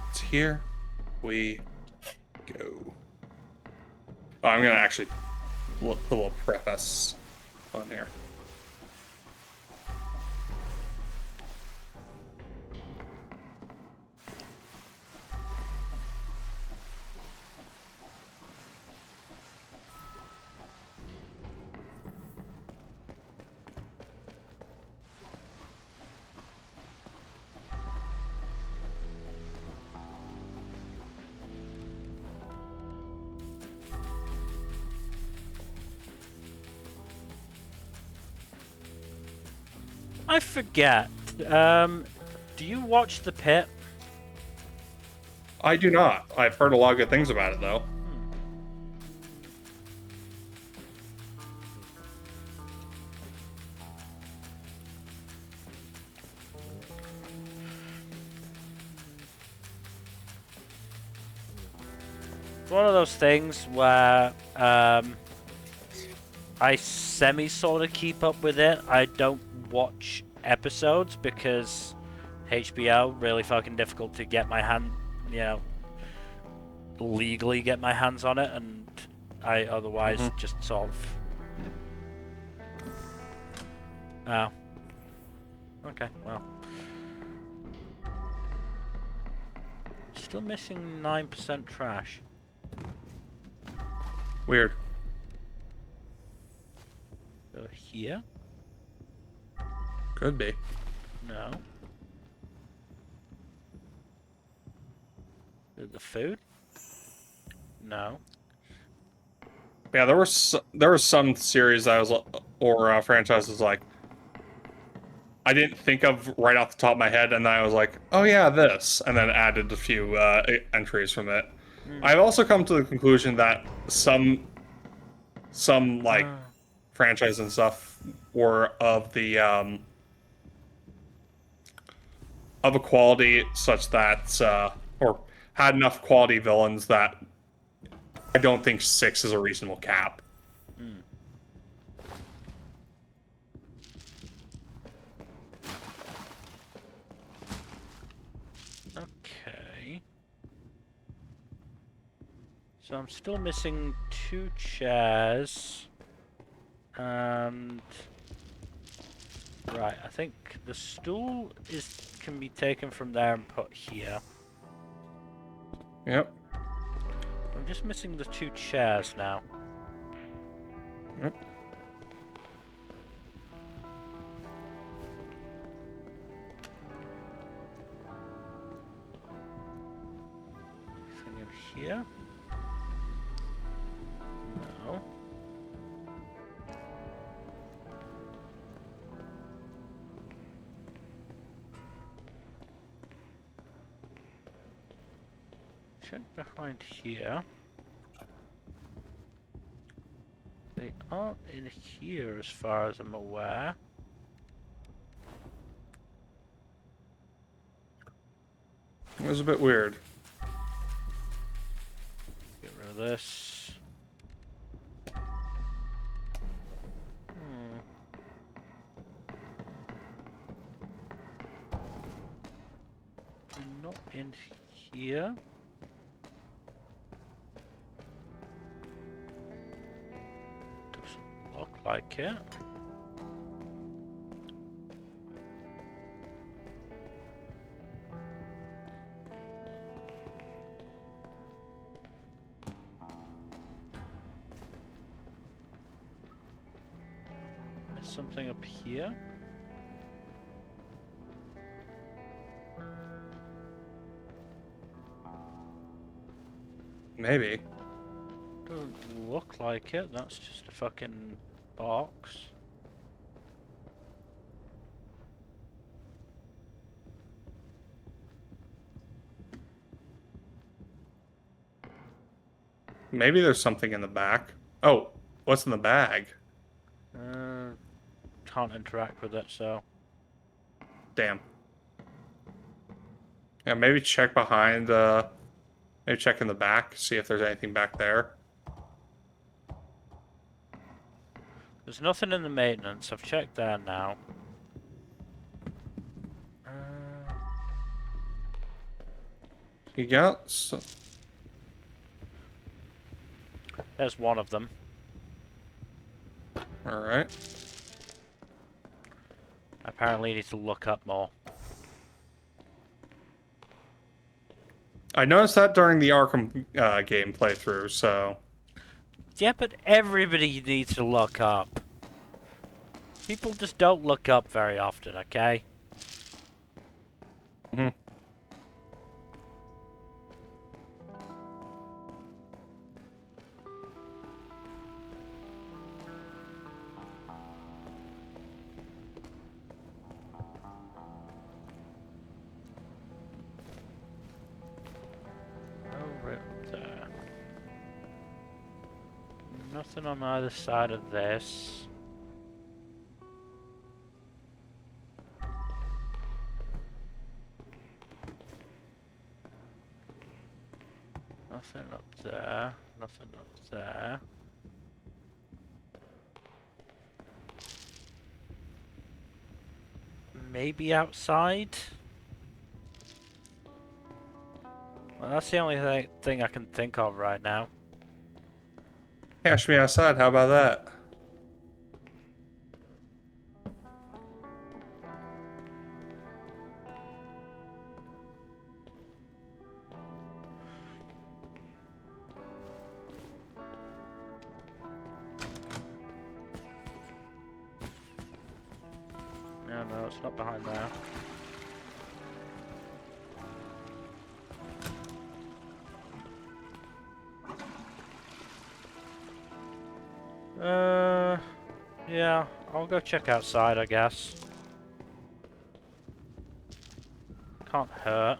It's here we go. Oh, I'm gonna actually put a little preface on here. I forget. Do you watch The Pit? I do not. I've heard a lot of good things about it, though. It's one of those things where I semi sort of keep up with it. I don't watch episodes because HBO really fucking difficult to get my hand, legally get my hands on it, and I otherwise just sort of. Oh. Okay, well. Still missing 9% trash. Weird. Here? Could be. No. The food? No. Yeah, there were some series I was or franchises like I didn't think of right off the top of my head, and then I was like, oh yeah, this, and then added a few entries from it. I've also come to the conclusion that some like franchise and stuff were of the of a quality such that or had enough quality villains that I don't think 6 is a reasonable cap. Okay. So I'm still missing 2 chairs. And right, I think the stool can be taken from there and put here. Yep. I'm just missing the 2 chairs now. Yep. Anything in here? No. Check behind here. They aren't in here as far as I'm aware. It was a bit weird. Get rid of this. Not in here. Doesn't look like it. There's something up here. Maybe. Doesn't look like it. That's just a fucking box. Maybe there's something in the back. Oh, what's in the bag? Can't interact with it, so. Damn. Yeah, maybe check behind, maybe check in the back, see if there's anything back there. There's nothing in the maintenance. I've checked there now. You got some... There's one of them. Alright. Apparently, you need to look up more. I noticed that during the Arkham game playthrough, so... Yeah, but everybody needs to look up. People just don't look up very often, okay? Mhm. Nothing on either side of this. Nothing up there. Nothing up there. Maybe outside? Well, that's the only thing I can think of right now. Cash me outside, how about that? No, it's not behind there. Yeah, I'll go check outside, I guess. Can't hurt.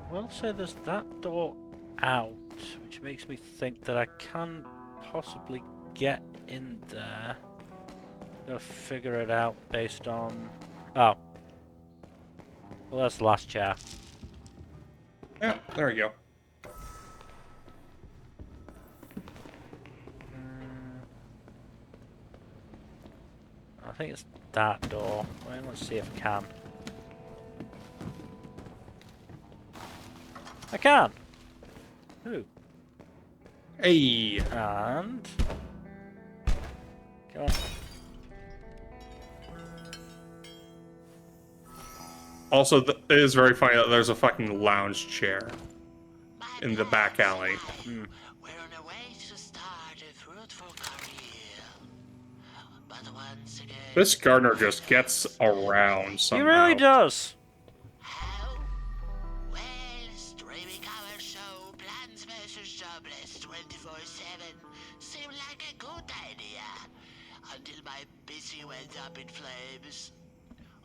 I will say there's that door out, which makes me think that I can possibly get in there. Gotta figure it out based on... Oh. Well, that's the last chair. Yeah, there we go. I think it's that door. Well, let's see if I can. I can! Ooh. Hey! And... Go on. Also, it is very funny that there's a fucking lounge chair in the back alley. We're on a way to start a fruitful career. But once again, This gardener just gets around somehow. He really does! how? Well, streaming our show Plants vs. Jobless 24/7 seemed like a good idea until my PC went up in flames.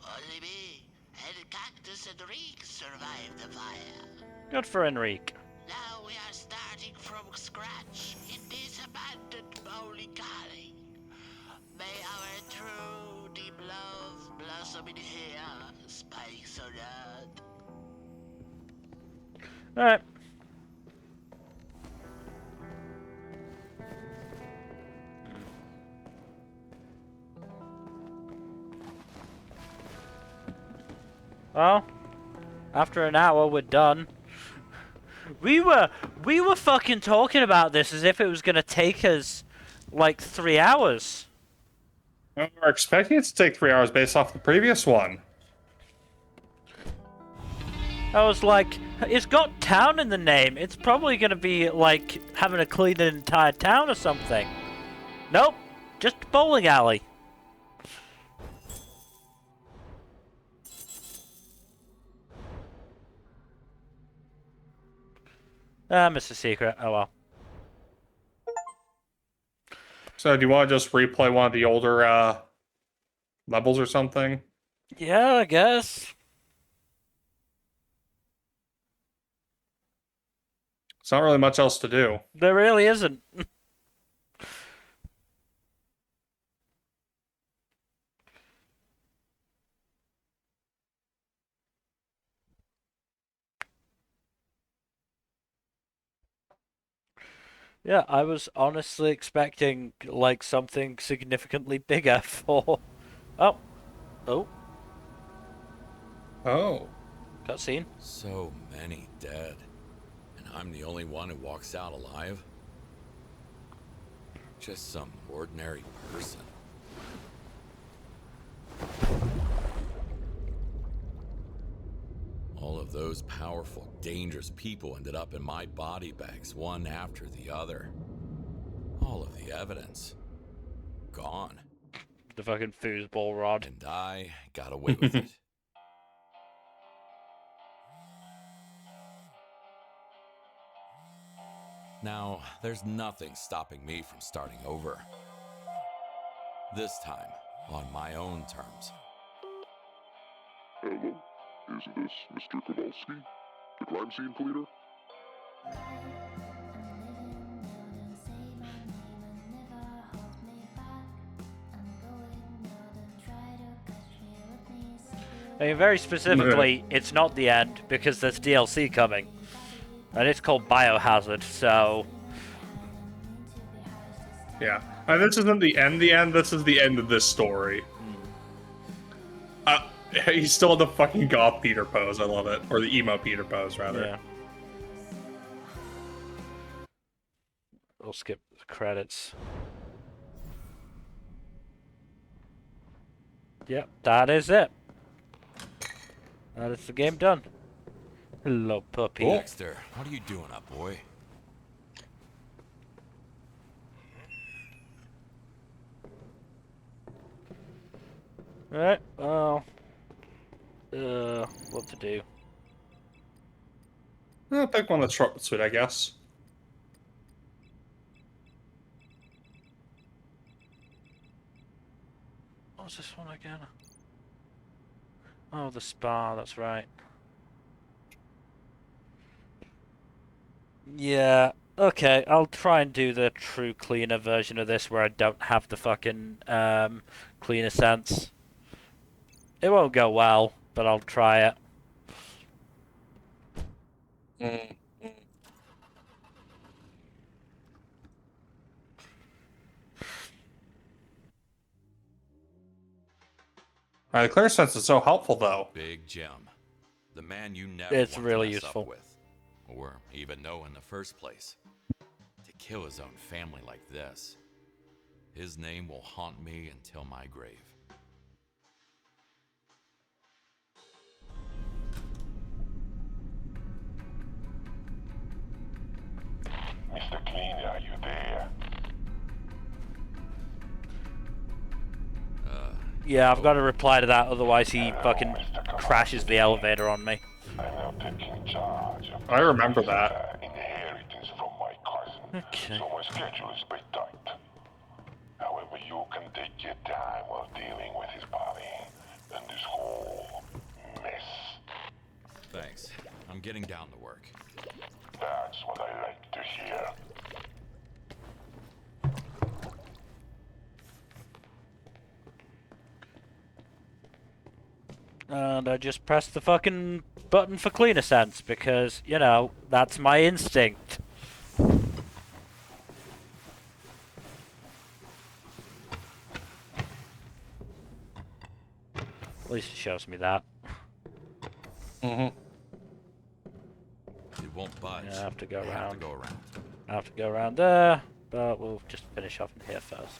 Only me and Cactus and Reek survived the fire. Good for Enrique. Now we are starting from scratch in this abandoned bowling alley. May our true deep love blossom in here, spikes or not. Alright. Well, after an hour, we're done. We were fucking talking about this as if it was gonna take us like 3 hours. Well, we're expecting it to take 3 hours based off the previous one. I was like, it's got town in the name. It's probably gonna be like having to clean an entire town or something. Nope, just a bowling alley. Mr. Secret. Oh well. So, do you want to just replay one of the older levels or something? Yeah, I guess. It's not really much else to do. There really isn't. Yeah, I was honestly expecting like something significantly bigger for. Oh, oh, Oh. cutscene. So many dead. And I'm the only one who walks out alive? Just some ordinary person. All of those powerful, dangerous people ended up in my body bags, one after the other. All of the evidence gone. The fucking foosball rod. And I got away with it. Now, there's nothing stopping me from starting over. This time, on my own terms. Hello? Is this Mr. Kowalski? The crime scene leader? I mean, very specifically, it's not the end because there's DLC coming, and it's called Biohazard. So Yeah. This isn't the end. This is the end of this story. He's still in the fucking goth Peter pose. I love it, or the emo Peter pose, rather. yeah, we'll skip the credits. Yep, that is it. That is the game done. Hello, puppy. Dexter, what are you doing up, boy? Right, well, what to do? I'll pick one that's short and sweet, I guess. What's this one again? Oh, the spa, that's right. Yeah, okay, I'll try and do the true cleaner version of this where I don't have the fucking cleaner sense. It won't go well, but I'll try it. The clear sense is so helpful, though. Big Jim. The man you never It's want really to mess useful. up with. Or even know in the first place. To kill his own family like this. His name will haunt me until my grave. Mr. Cleaner, are you there? Yeah, I've got to reply to that, otherwise he fucking crashes the elevator on me. I'm now taking charge of I remember that. inheritance from my cousin. Okay. So my schedule is pretty tight. However, you can take your time while dealing with his body and this whole mess. Thanks. I'm getting down to work. That's what I like to hear. And I just pressed the fucking button for cleaner sense because, you know, that's my instinct. At least it shows me that. Mm-hmm. It won't budge. Yeah, I have to go I have to around. go around. I have to go around there, but we'll just finish off in here first.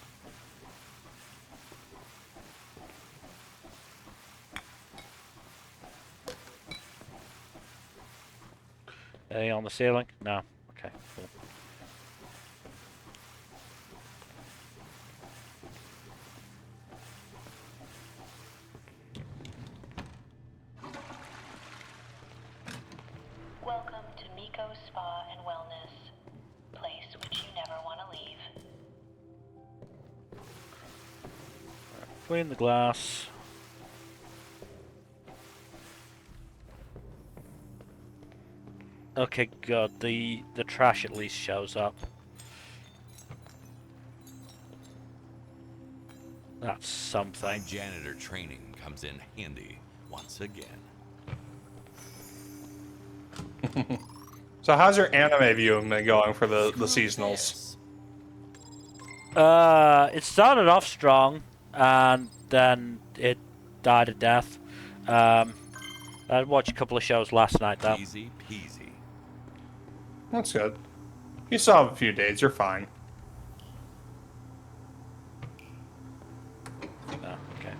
Anything on the ceiling? No. Okay, cool. Welcome to Miko Spa and Wellness, place which you never want to leave. Clean the glass. Okay, good. The trash at least shows up. That's My something. janitor training comes in handy once again. So how's your anime viewing been going for the seasonals? It started off strong, and then it died a death. I watched a couple of shows last night, though. Easy peasy. That's good. You still have a few days. You're fine. Oh, okay.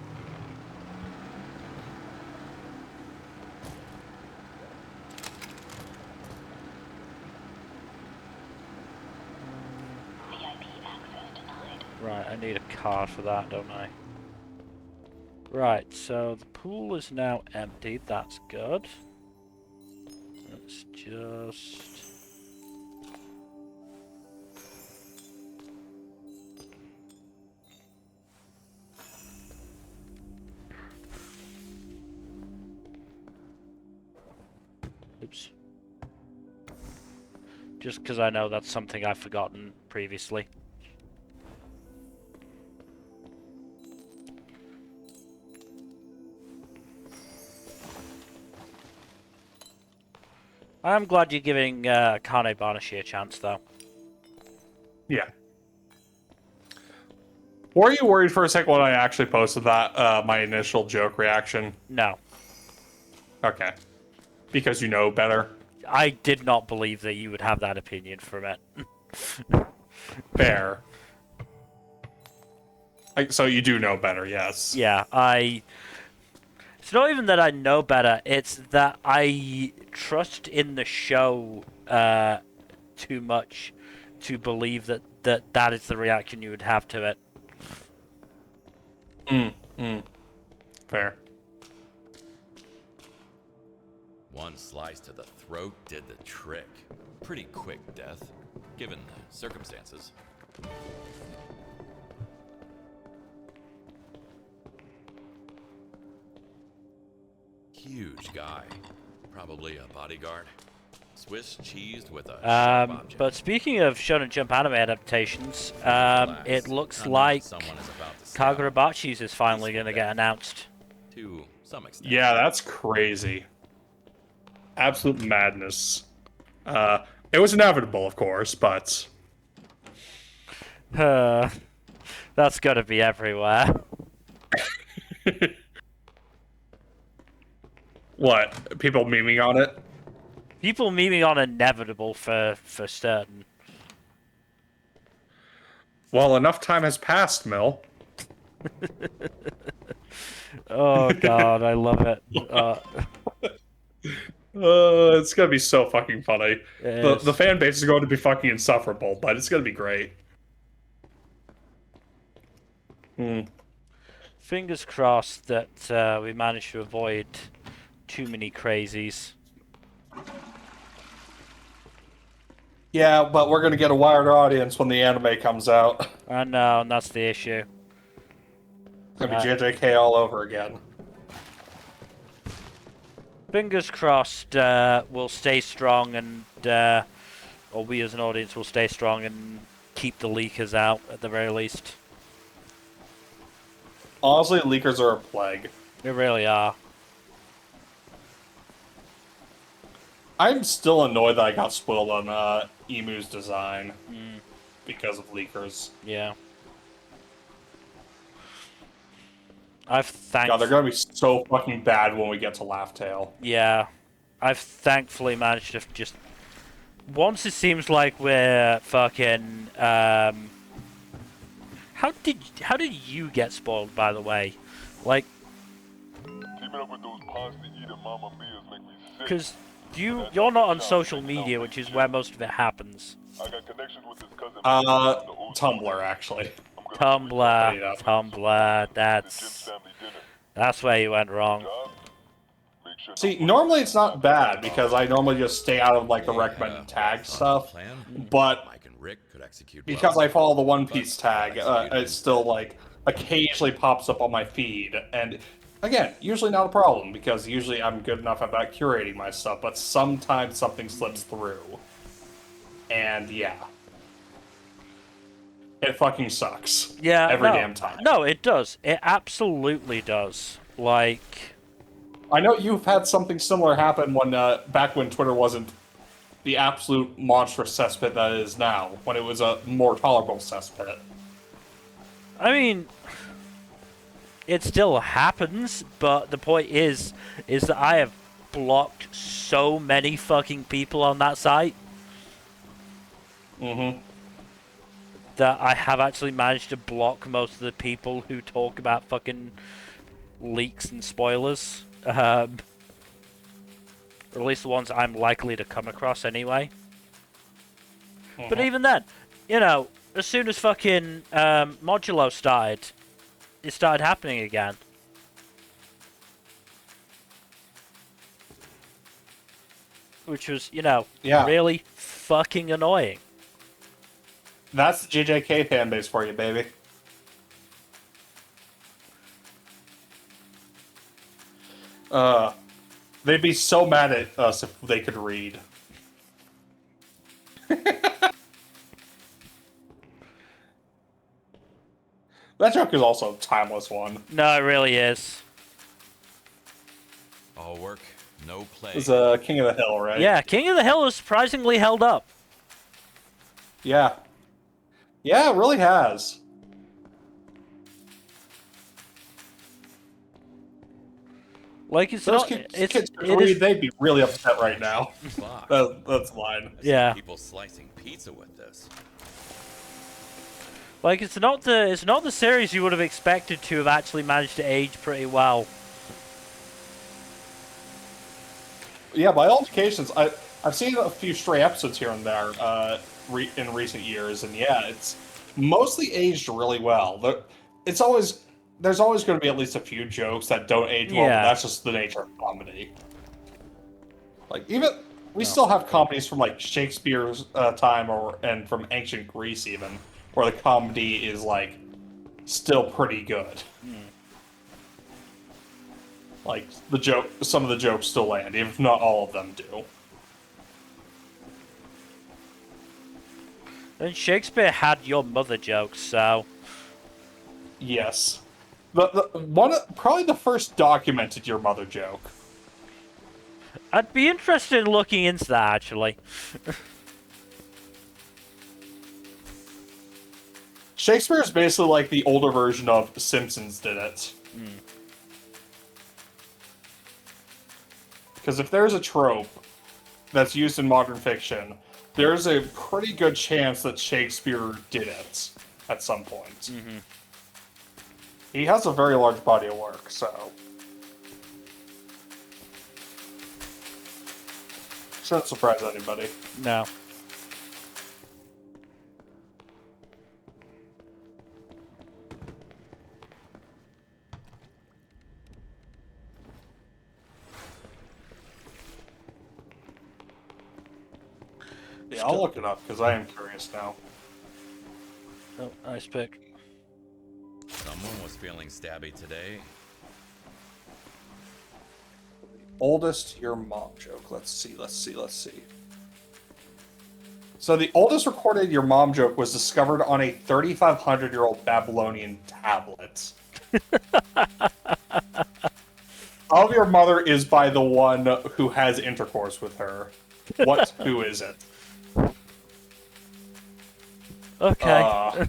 VIP access denied. Right, I need a card for that, don't I? Right, so the pool is now empty. That's good. Let's just... Just because I know that's something I've forgotten previously. I'm glad you're giving Kane Barnashi a chance, though. Yeah. Were you worried for a second when I actually posted that, my initial joke reaction? No. Okay. Because you know better? I did not believe that you would have that opinion from it. Fair. So you do know better, yes. Yeah, It's not even that I know better, it's that I trust in the show too much to believe that is the reaction you would have to it. Fair. One slice to the throat did the trick. Pretty quick death, given the circumstances. Huge guy. Probably a bodyguard. Swiss cheesed with a sharp object. But speaking of Shonen Jump anime adaptations, it looks like Kagurabachi's is finally going to get announced. To some extent. Yeah, that's crazy. Absolute madness. It was inevitable, of course, but... That's got to be everywhere. What? People memeing on it? People memeing on inevitable for certain. Well, enough time has passed, Mill. Oh god, I love it. It's gonna be so fucking funny. Yes. The fan base is going to be fucking insufferable, but it's gonna be great. Fingers crossed that we manage to avoid too many crazies. Yeah, but we're gonna get a wider audience when the anime comes out. I know, and that's the issue. It's gonna be JJK all over again. Fingers crossed we'll stay strong and, or we as an audience will stay strong and keep the leakers out at the very least. Honestly, leakers are a plague. They really are. I'm still annoyed that I got spoiled on Emu's design because of leakers. Yeah. I've God, they're gonna be so fucking bad when we get to Laugh Tale. Yeah. I've thankfully managed to just... Once it seems like we're fucking... How did you get spoiled, by the way? Like... Keeping up with those pasta eating Mamma Mia's make me sick. Because you're not on social media, which is where most of it happens. I got connections with his cousin. Tumblr, actually. Tumblr, that's where you went wrong. See, normally it's not bad, because I normally just stay out of, like, the recommended tag stuff, but because I follow the One Piece tag, it still, like, occasionally pops up on my feed, and, again, usually not a problem, because usually I'm good enough about curating my stuff, but sometimes something slips through. And, yeah. It fucking sucks. Yeah, Every damn time. No, it does. It absolutely does. Like... I know you've had something similar happen when, back when Twitter wasn't the absolute monstrous cesspit that it is now, when it was a more tolerable cesspit. I mean, it still happens, but the point is that I have blocked so many fucking people on that site. That I have actually managed to block most of the people who talk about fucking leaks and spoilers. Or at least the ones I'm likely to come across anyway. But even then, you know, as soon as fucking Modulo started, it started happening again. Which was, you know, really fucking annoying. That's the JJK fanbase for you, baby. They'd be so mad at us if they could read. That joke is also a timeless one. No, it really is. All work, no play. It's King of the Hill, right? Yeah, King of the Hill is surprisingly held up. Yeah. Yeah, it really has. Like it's Those not. kids It could read, is. they'd be really upset right now. Fuck. That's mine. I see Yeah. people slicing pizza with this. Like it's not the series you would have expected to have actually managed to age pretty well. Yeah, by all indications, I've seen a few stray episodes here and there in recent years, and yeah, it's mostly aged really well. There's always going to be at least a few jokes that don't age well, Yeah. but that's just the nature of comedy. Like we still have comedies from like Shakespeare's time and from ancient Greece even, where the comedy is like still pretty good. Like some of the jokes still land, even if not all of them do. And Shakespeare had your mother jokes, so Yes, probably the first documented your mother joke. I'd be interested in looking into that actually. Shakespeare is basically like the older version of The Simpsons did it. Because if there's a trope that's used in modern fiction, there's a pretty good chance that Shakespeare did it at some point. He has a very large body of work, so... Shouldn't surprise anybody. No. Yeah, I'll look it up, because I am curious now. Oh, nice pick. Someone was feeling stabby today. Oldest your mom joke. Let's see. So the oldest recorded your mom joke was discovered on a 3,500-year-old Babylonian tablet. Of your mother is by the one who has intercourse with her. Who is it? Okay.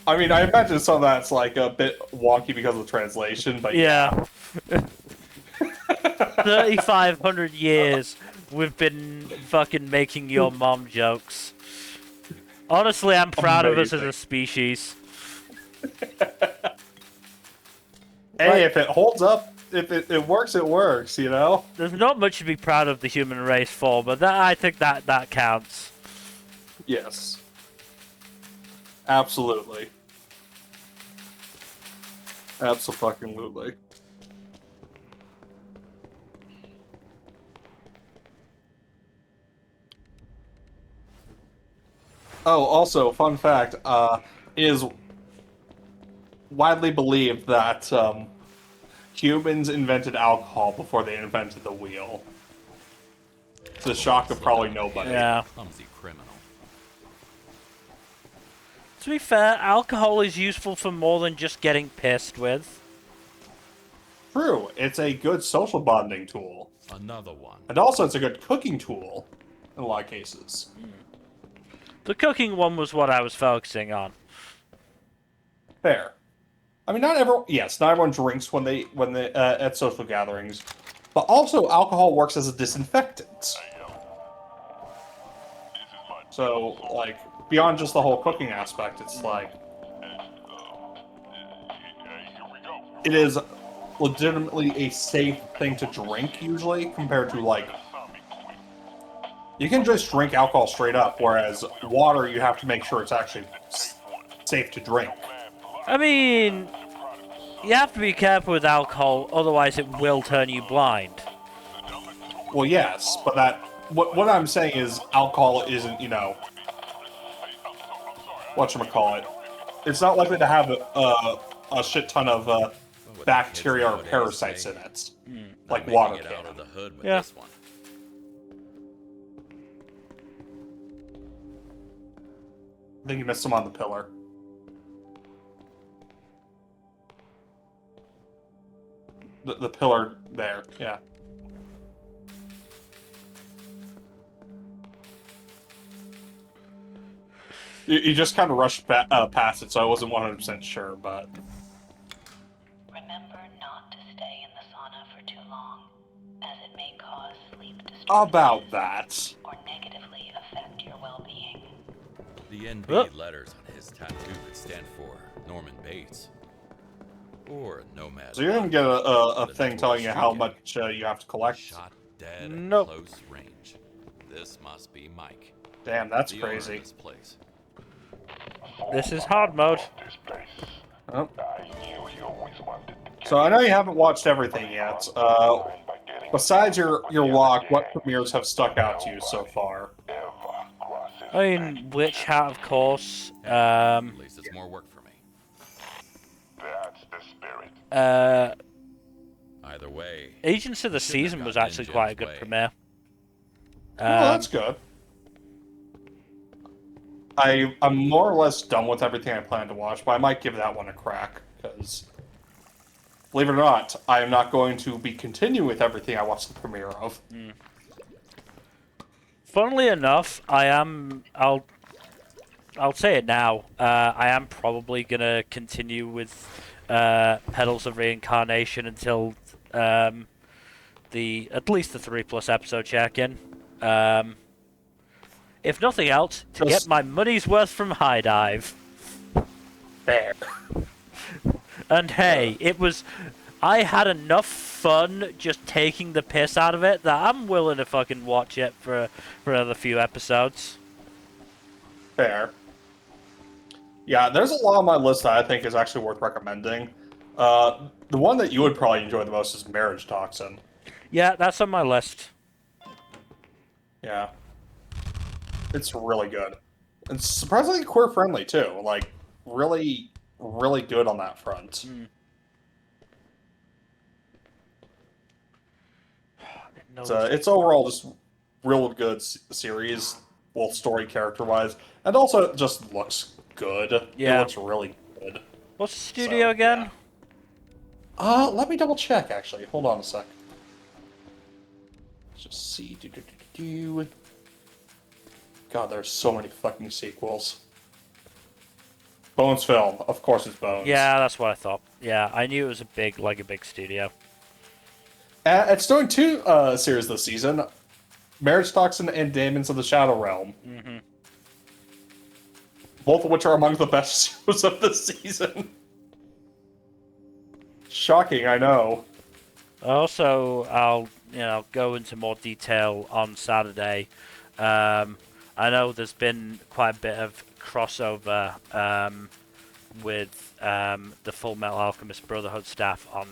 I mean, I imagine some of that's like a bit wonky because of translation, but Yeah. 3,500 years we've been fucking making your mom jokes. Honestly, I'm proud of us as a species. Hey, if it holds up, if it works, it works, you know? There's not much to be proud of the human race for, but I think that counts. Yes. Absolutely. Abso-fucking-lutely. Oh, also, fun fact, is widely believed that humans invented alcohol before they invented the wheel. To the shock of probably nobody. Yeah. Clumsy criminal. To be fair, alcohol is useful for more than just getting pissed with. True, it's a good social bonding tool. Another one. And also, it's a good cooking tool in a lot of cases. The cooking one was what I was focusing on. Fair. I mean, not everyone drinks when they at social gatherings, but also alcohol works as a disinfectant. So, like, beyond just the whole cooking aspect, it's like it is legitimately a safe thing to drink usually compared to like you can just drink alcohol straight up, whereas water you have to make sure it's actually safe to drink. I mean, you have to be careful with alcohol, otherwise it will turn you blind. Well, yes, but what I'm saying is alcohol isn't, whatchamacallit. It's not likely to have a shit ton of bacteria or parasites in it, like water Get out of can. the hood with Yeah. this one. I think you missed some on the pillar. the pillar there. Yeah. You just kind of rushed past it, so I wasn't 100% sure, but... Remember not to stay in the sauna for too long, as it may cause sleep disturbances About that. or negatively affect your well-being. The NB Oh. letters on his tattoo could stand for Norman Bates. Or Nomad. So you're gonna get a thing telling you how much you have to collect. Shot dead Nope. at close range. This must be Mike. Damn, that's the owner of crazy. this place. This is hard mode. This place. Oh. I knew you always wanted to So I know you haven't watched everything yet. Besides your walk, what premieres have stuck out to you so far? I mean, Witch Hat, of course. At least it's more work for me. That's the spirit. Either way, Agents of the shouldn't have Season was gotten actually in quite a Jim's good way. premiere. Well, that's good. I'm more or less done with everything I plan to watch, but I might give that one a crack, because, believe it or not, I am not going to be continuing with everything I watched the premiere of. Funnily enough, I'll say it now. I am probably gonna continue with Petals of Reincarnation until at least the 3+ episode check-in. If nothing else, to get my money's worth from High Dive. There. And hey, I had enough fun just taking the piss out of it that I'm willing to fucking watch it for another few episodes. Fair. Yeah, there's a lot on my list that I think is actually worth recommending. The one that you would probably enjoy the most is Marriage Toxin. Yeah, that's on my list. Yeah. It's really good. It's surprisingly queer-friendly, too. Like, really, really good on that front. It's overall just real good series, both story character-wise, and also it just looks good. Yeah. It looks really good. What's the studio again? Yeah. Let me double check, actually. Hold on a sec. Let's just see. God, there's so many fucking sequels. Bones Film. Of course it's Bones. Yeah, that's what I thought. Yeah, I knew it was a big studio. It's doing two series this season. Marriage Toxin and Demons of the Shadow Realm. Mm-hmm. Both of which are among the best shows of the season. Shocking, I know. Also, I'll go into more detail on Saturday. I know there's been quite a bit of crossover with the Full Metal Alchemist Brotherhood staff on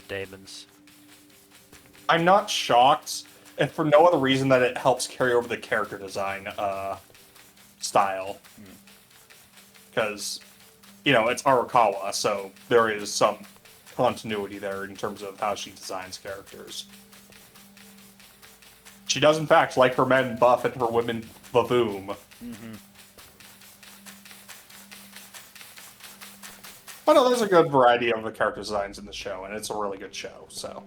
Damon's. I'm not shocked, and for no other reason that it helps carry over the character design style. Because, it's Arakawa, so there is some continuity there in terms of how she designs characters. She does, in fact, like her men buff and her women vavoom. Mm-hmm. But no, there's a good variety of the character designs in the show, and it's a really good show, so...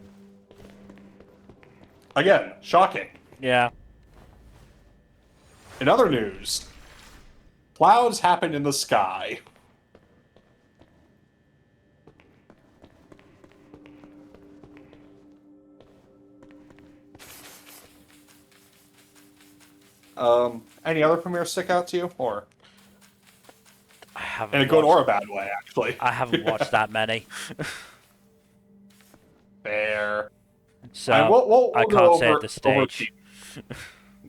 Again, shocking. Yeah. In other news, clouds happen in the sky. Any other premieres stick out to you, or I haven't in a good watched- or a bad way, actually? I haven't watched that many. Fair. So we'll I go can't say over- at this stage.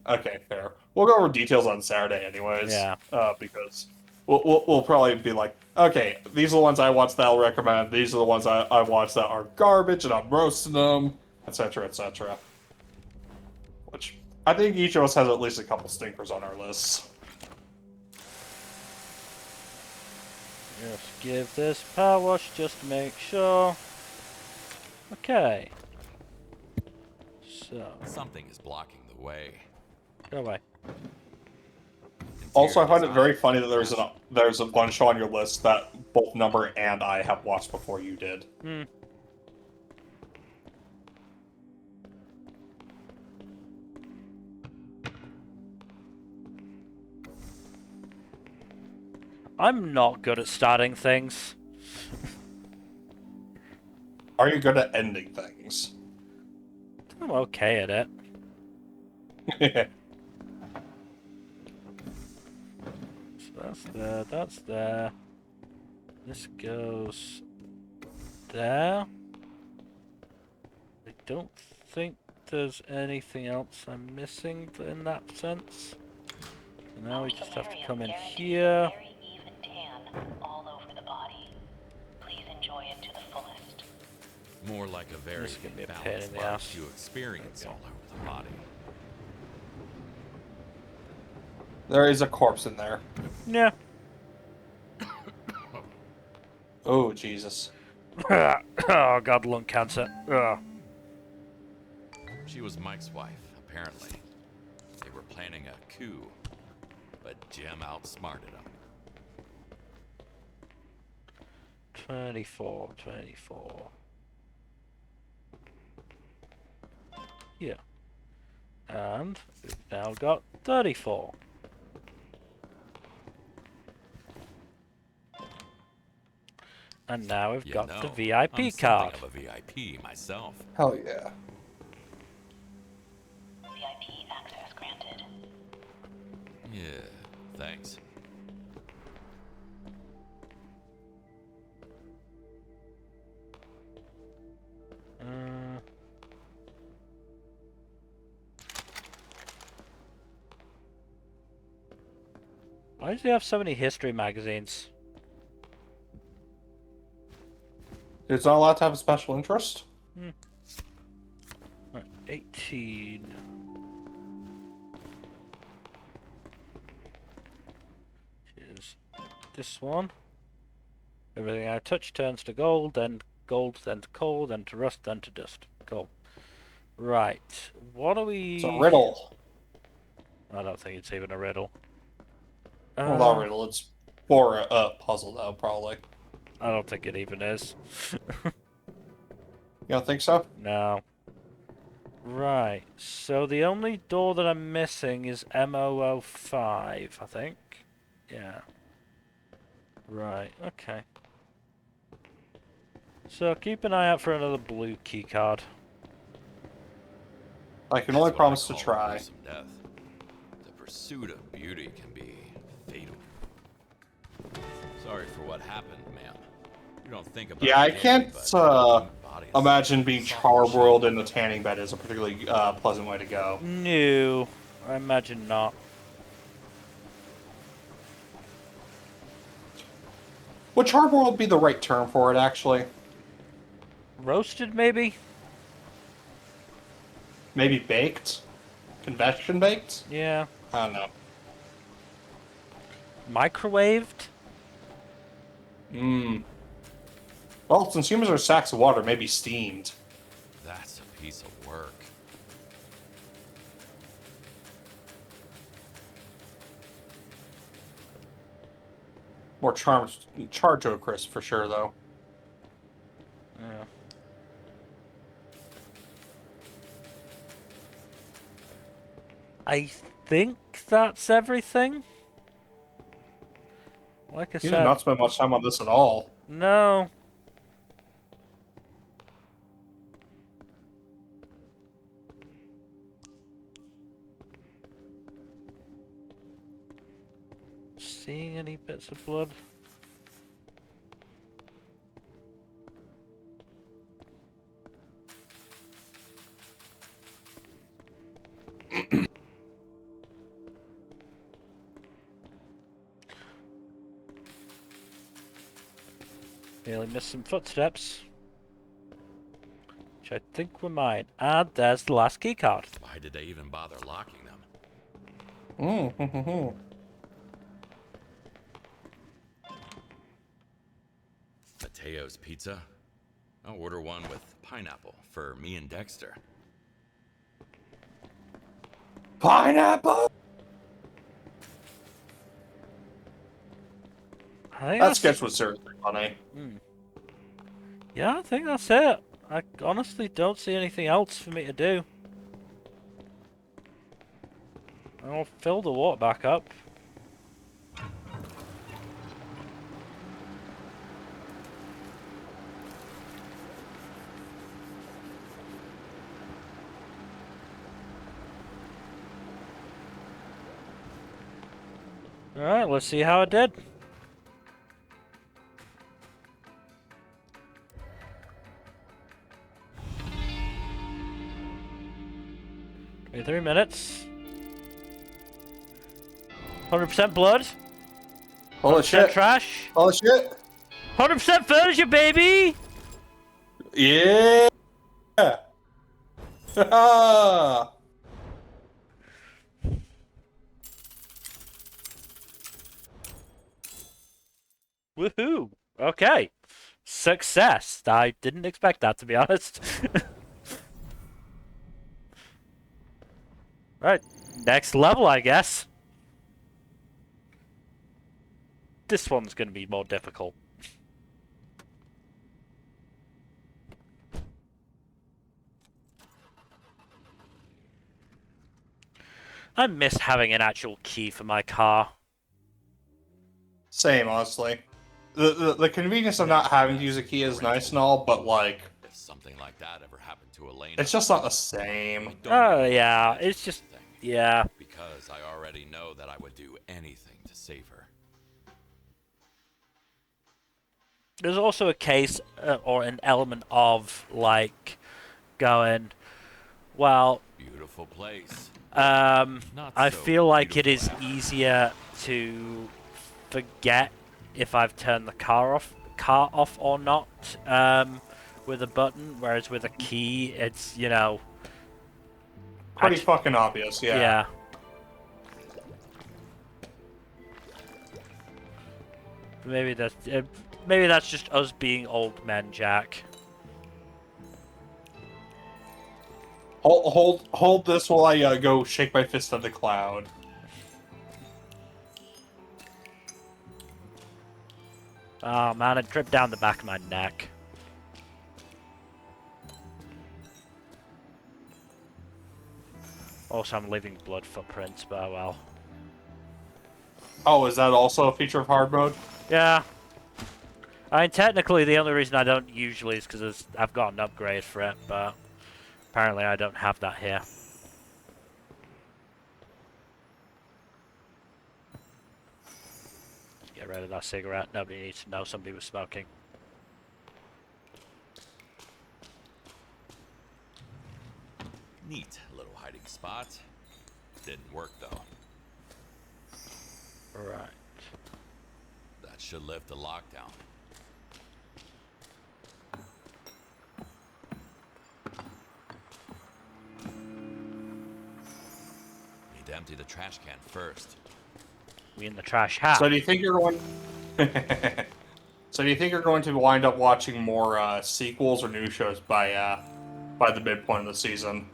Okay, fair. We'll go over details on Saturday, anyways. Yeah. Because we'll probably be like, okay, these are the ones I watched that I'll recommend. These are the ones I watched that are garbage, and I'm roasting them, etc., etc. Which I think each of us has at least a couple stinkers on our lists. Just give this power wash just to make sure. Okay. So, Something is blocking the way. go away. Also, I Interior find it very design. funny that there's a bunch on your list that both Number and I have watched before you did. I'm not good at starting things. Are you good at ending things? I'm okay at it. So that's there, that's there. This goes there. I don't think there's anything else I'm missing in that sense. So now we just have to come in here. Very even tan all over the body. Please enjoy it to the fullest. More like a very This is gonna be a pain balanced in the ass. barbecue experience all over the body. There is a corpse in there. Yeah. Oh, Jesus. Oh god, lung cancer. Ugh. She was Mike's wife, apparently. They were planning a coup, but Jim outsmarted him. 24, 24. Yeah. And we've now got 34. And now we've You got know, the VIP I'm card. something of a VIP myself. Hell yeah. VIP access granted. Yeah, thanks. Why does he have so many history magazines? It's not allowed to have a special interest? Right, 18. Here's this one. Everything I touch turns to gold, then to coal, then to rust, then to dust. Cool. Right. What are we... It's a riddle. I don't think it's even a riddle. Well, not a riddle. It's more a puzzle, though, probably. I don't think it even is. You don't think so? No. Right. So the only door that I'm missing is M005, I think. Yeah. Right. Okay. So keep an eye out for another blue key card. I can only That's what I promise to call try. gruesome death. The pursuit of beauty can be fatal. Sorry for what happened, ma'am. You don't think about Yeah, I it, can't but human body is imagine being soft charbroiled in a tanning bed is a particularly pleasant way to go. No, I imagine not. Would charbroiled be the right term for it, actually? Roasted, maybe? Maybe baked? Convection baked? Yeah. I don't know. Microwaved? Mmm. Well, since humans are sacks of water, maybe steamed. That's a piece of work. More charred to a crisp, for sure, though. Yeah. I think that's everything. Like I You did said, not spend much time on this at all. no. Seeing any bits of blood? Nearly missed some footsteps. Which I think were mine. And there's the last key card. Why did they even bother locking them? Mateo's Pizza? I'll order one with pineapple for me and Dexter. Pineapple! I think That that's... sketch was seriously funny. Yeah, I think that's it. I honestly don't see anything else for me to do. I'll fill the water back up. Alright, let's see how it did. $23 minutes. 100% blood. Holy 100% shit. trash. Holy shit. 100% furniture, baby! Yeah. Woohoo! Okay. Success. I didn't expect that, to be honest. Right. Next level, I guess. This one's going to be more difficult. I miss having an actual key for my car. Same, honestly. The convenience of not having to use a key is nice and all, but like, If something like that ever happened to Elena, it's just not the same. I don't Oh, really yeah. want to It's just... mention anything, Yeah. because I already know that I would do anything to save her. There's also a case, or an element of, like, going... Well, Beautiful place. Not I so feel like it is beautiful. easier to forget if I've turned the car off or not, with a button, whereas with a key, it's, you know... Pretty fucking obvious, yeah. Yeah. Maybe that's just us being old men, Jack. Hold this while I go shake my fist at the cloud. Oh man, it dripped down the back of my neck. Also, I'm leaving blood footprints, but oh well. Oh, is that also a feature of hard mode? Yeah. I mean, technically, the only reason I don't usually is because I've got an upgrade for it, but apparently I don't have that here. Get rid of that cigarette. Nobody needs to know somebody was smoking. Neat little hiding spot. Didn't work though. Right. That should lift the lockdown. Need to empty the trash can first. We in the trash hat. So do you think you're going? So do you think you're going to wind up watching more sequels or new shows by the midpoint of the season?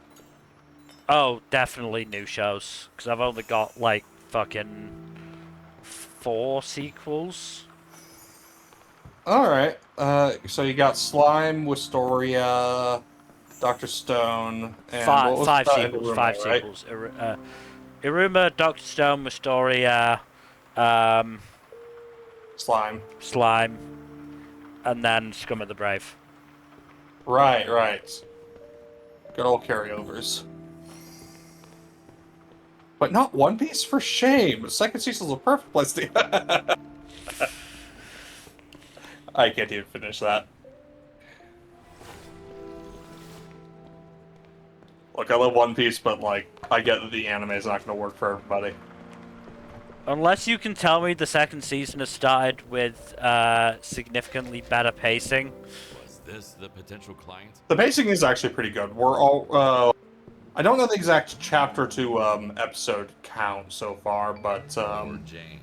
Oh, definitely new shows. Because I've only got, like, fucking 4 sequels. All right. So you got Slime, Wistoria, Dr. Stone, and what was Five that? sequels. Iruma, Five right? sequels. Iruma, Dr. Stone, Wistoria, Slime. Slime, and then Scum of the Brave. Right. Good old carryovers. But not One Piece, for shame. Second season's a perfect place to. I can't even finish that. Look, I love One Piece, but like, I get that the anime is not going to work for everybody. Unless you can tell me the second season has started with significantly better pacing. Was this the potential client? The pacing is actually pretty good. We're all. I don't know the exact chapter to episode count so far, but Poor Jane.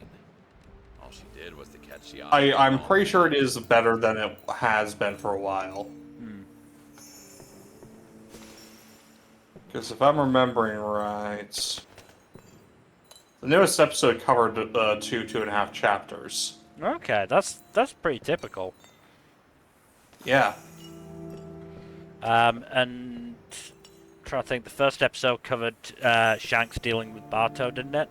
All she did was to catch the eye. I'm pretty sure it is better than it has been for a while. Because if I'm remembering right, the newest episode covered 2.5 chapters. Okay, that's pretty typical. Yeah. And trying to think, the first episode covered Shanks dealing with Barto, didn't it?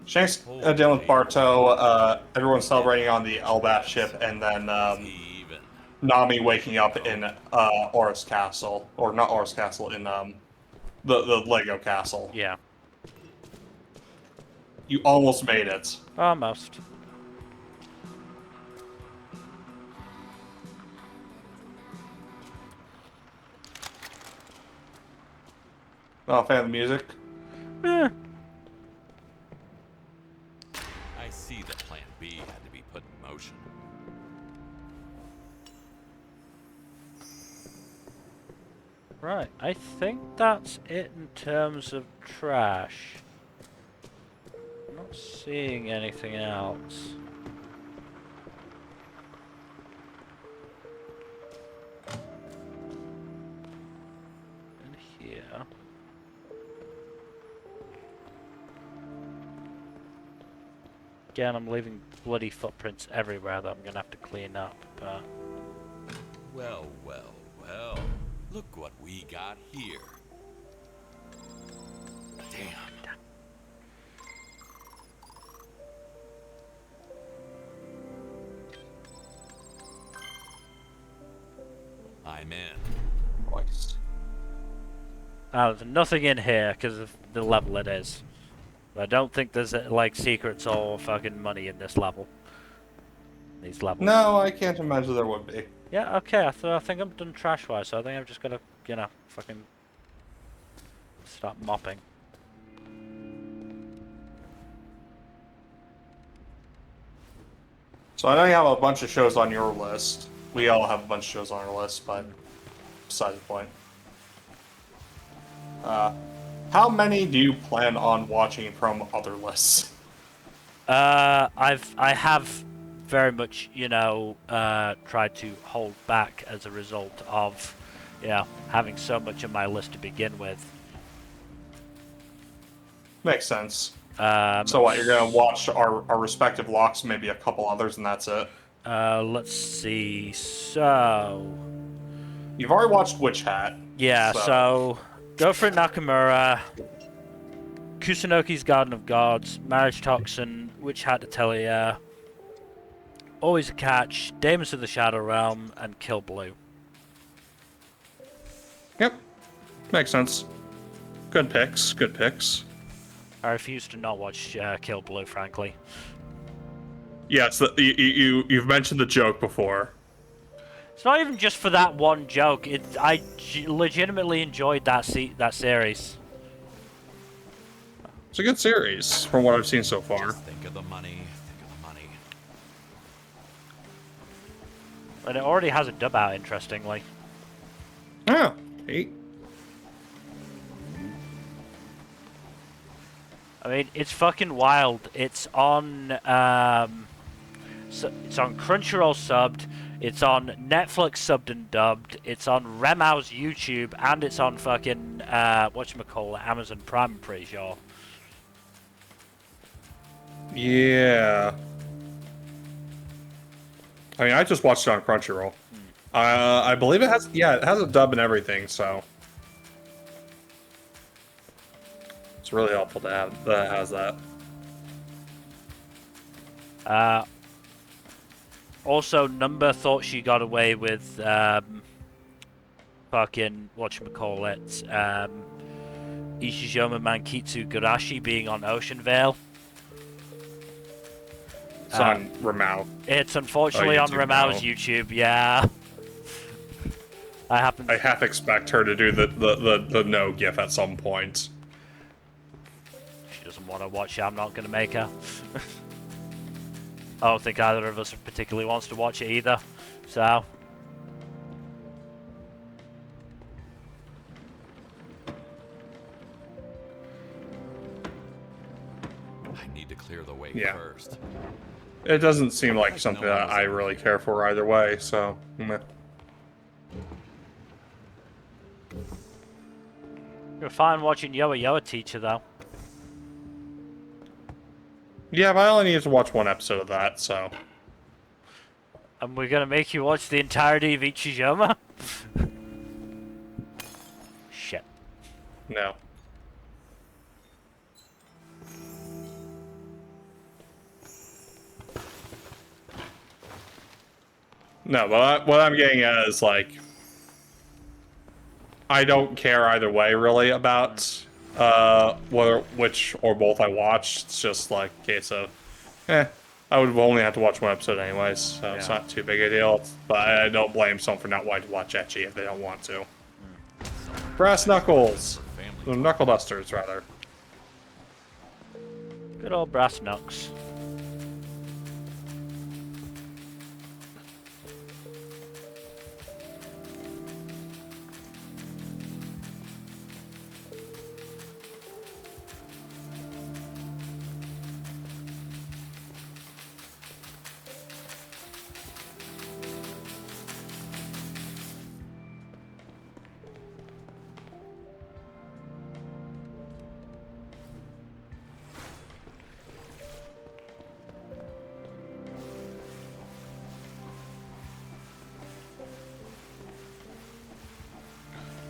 Shanks dealing with Barto, everyone celebrating on the Elbaf ship, and then Even. Nami waking up in Aurus Castle. Or not Aurus Castle, in the Lego Castle. Yeah. You almost made it. Almost. Oh, fan of the music? Eh. I see that Plan B had to be put in motion. Right, I think that's it in terms of trash. I'm not seeing anything else. In here. Again, I'm leaving bloody footprints everywhere that I'm gonna have to clean up, but... Well, well, well. Look what we got here. Damn. I'm in. Nice. There's nothing in here because of the level it is. I don't think there's like secrets or fucking money in this level. These levels. No, I can't imagine there would be. Yeah, okay, I think I'm done trash-wise, so I think I'm just gonna, you know, fucking start mopping. So I know you have a bunch of shows on your list. We all have a bunch of shows on our list, but beside the point. How many do you plan on watching from other lists? I have very much, you know, tried to hold back as a result of, you know, having so much on my list to begin with. Makes sense. So what, you're gonna watch our respective locks, maybe a couple others, and that's it? Let's see, so... You've already watched Witch Hat. Yeah, so Go for It Nakamura, Kusanoki's Garden of Gods, Marriage Toxin, Witch Hat Atelier, Always a Catch, Demons of the Shadow Realm, and Kill Blue. Yep. Makes sense. Good picks, good picks. I refuse to not watch Kill Blue, frankly. Yes, you've mentioned the joke before. It's not even just for that one joke. I legitimately enjoyed that series. It's a good series, from what I've seen so far. Just think of the money. Think of the money. And it already has a dub out, interestingly. Oh, hey. I mean, it's fucking wild. It's on it's on Crunchyroll subbed. It's on Netflix subbed and dubbed. It's on Remau's YouTube, and it's on fucking whatchamacallit, Amazon Prime, I'm pretty sure. Yeah. I mean, I just watched it on Crunchyroll. I believe it has a dub and everything, so it's really helpful to have that it has that. Also, Number thought she got away with fucking whatchamacallit, Ishijoma Mankitsu Gurashi being on Ocean Vale. It's on Ramau. It's unfortunately on YouTube Ramau's now. YouTube, yeah. I half expect her to do the no gif at some point. She doesn't want to watch it, I'm not going to make her. I don't think either of us particularly wants to watch it either, so... I need to clear the way Yeah. first. It doesn't seem like something that I really care for either way, so meh. You're fine watching Yoa Yoa Teacher, though. Yeah, but I only need to watch one episode of that, so. And we're gonna make you watch the entirety of Ichijoma? Shit. No. No, but what I'm getting at is, like, I don't care either way, really, about whether which or both I watched. It's just like a case of, I would only have to watch one episode anyways, so it's not too big a deal. But I don't blame someone for not wanting to watch ecchi if they don't want to. Brass knuckles, the knuckle dusters rather. Good old brass knucks.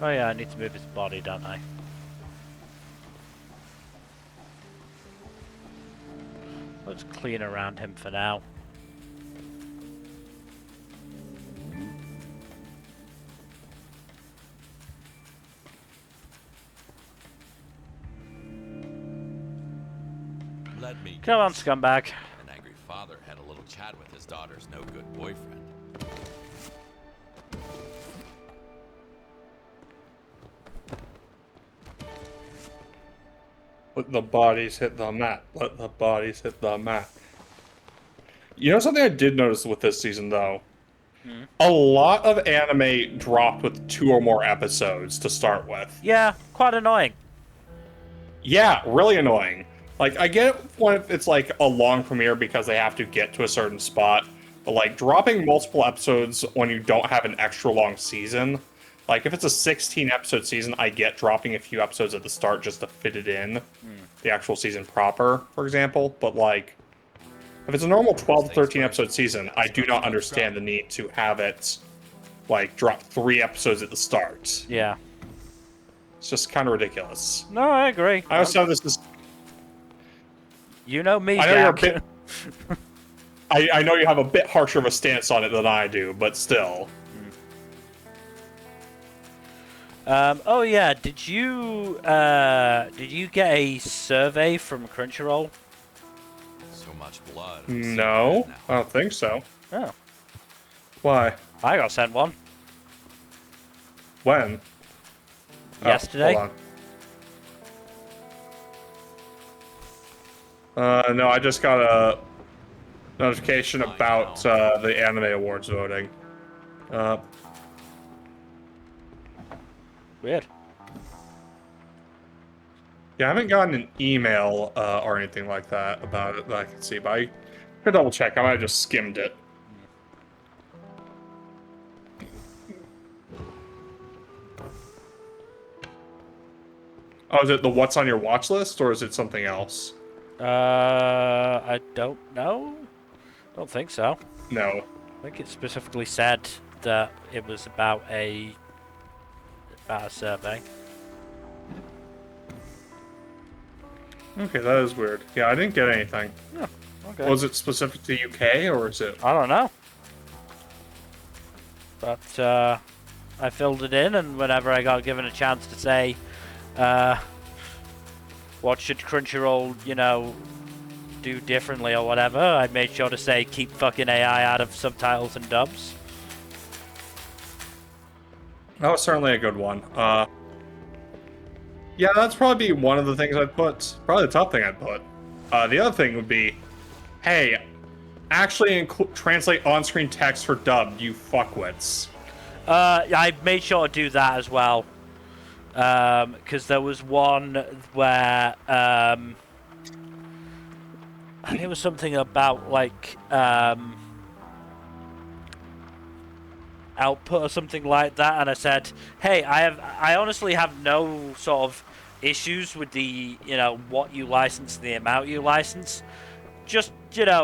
Oh yeah, I need to move his body, don't I? Let's clean around him for now. Let me Come on, guess. scumbag. An angry father had a little chat with his daughter's no-good boyfriend. Let the bodies hit the mat. Let the bodies hit the mat. You know something I did notice with this season, though? A lot of anime dropped with 2 or more episodes to start with. Yeah, quite annoying. Yeah, really annoying. Like, I get it when it's like a long premiere because they have to get to a certain spot, but like dropping multiple episodes when you don't have an extra long season. Like, if it's a 16 episode season, I get dropping a few episodes at the start just to fit it in, the actual season proper, for example. But like, if it's a normal 12 to 13 episode season, I do not understand the need to have it like drop 3 episodes at the start. Yeah. It's just kind of ridiculous. No, I agree. I also know this is. You know me, I know you're a Jack. bit. I know you have a bit harsher of a stance on it than I do, but still. Oh yeah, did you get a survey from Crunchyroll? So much blood. I'm seeing No, red now. I don't think so. Oh, Why? I got sent one When? Oh, yesterday. hold on. No, I just got a notification about the Anime Awards voting. Weird. Yeah, I haven't gotten an email or anything like that about it that I can see, but I could double check. I might have just skimmed it. Oh, is it the what's on your watch list, or is it something else? I don't know. Don't think so. No. I think it specifically said that it was about a survey. Okay, that is weird. Yeah, I didn't get anything. Yeah. Okay. Was it specific to UK, or is it... I don't know. But I filled it in, and whenever I got given a chance to say, what should Crunchyroll, do differently or whatever, I made sure to say keep fucking AI out of subtitles and dubs. That was certainly a good one. Yeah, that's probably one of the things I'd put. Probably the top thing I'd put. The other thing would be, hey, actually translate on-screen text for dubbed, you fuckwits. I made sure to do that as well. Because there was one where I think it was something about like output or something like that, and I said, hey, I honestly have no sort of issues with the what you license and the amount you license. Just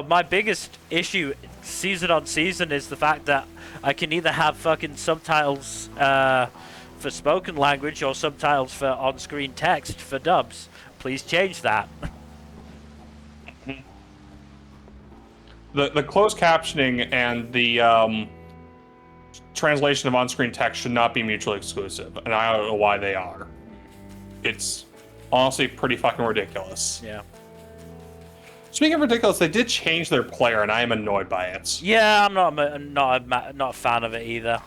my biggest issue season on season is the fact that I can either have fucking subtitles for spoken language or subtitles for on-screen text for dubs. Please change that. The closed captioning and the translation of on-screen text should not be mutually exclusive, and I don't know why they are. It's honestly pretty fucking ridiculous. Yeah. Speaking of ridiculous, they did change their player, and I am annoyed by it. Yeah, I'm not a fan of it either.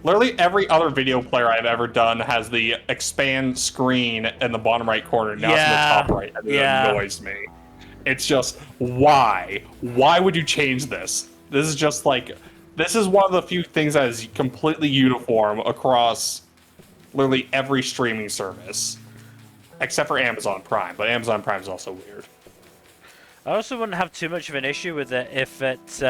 Literally every other video player I've ever done has the expand screen in the bottom right corner. Now it's in the top right, and it annoys me. It's just, why? Why would you change this? This is just like, this is one of the few things that is completely uniform across literally every streaming service. Except for Amazon Prime, but Amazon Prime is also weird. I also wouldn't have too much of an issue with it if it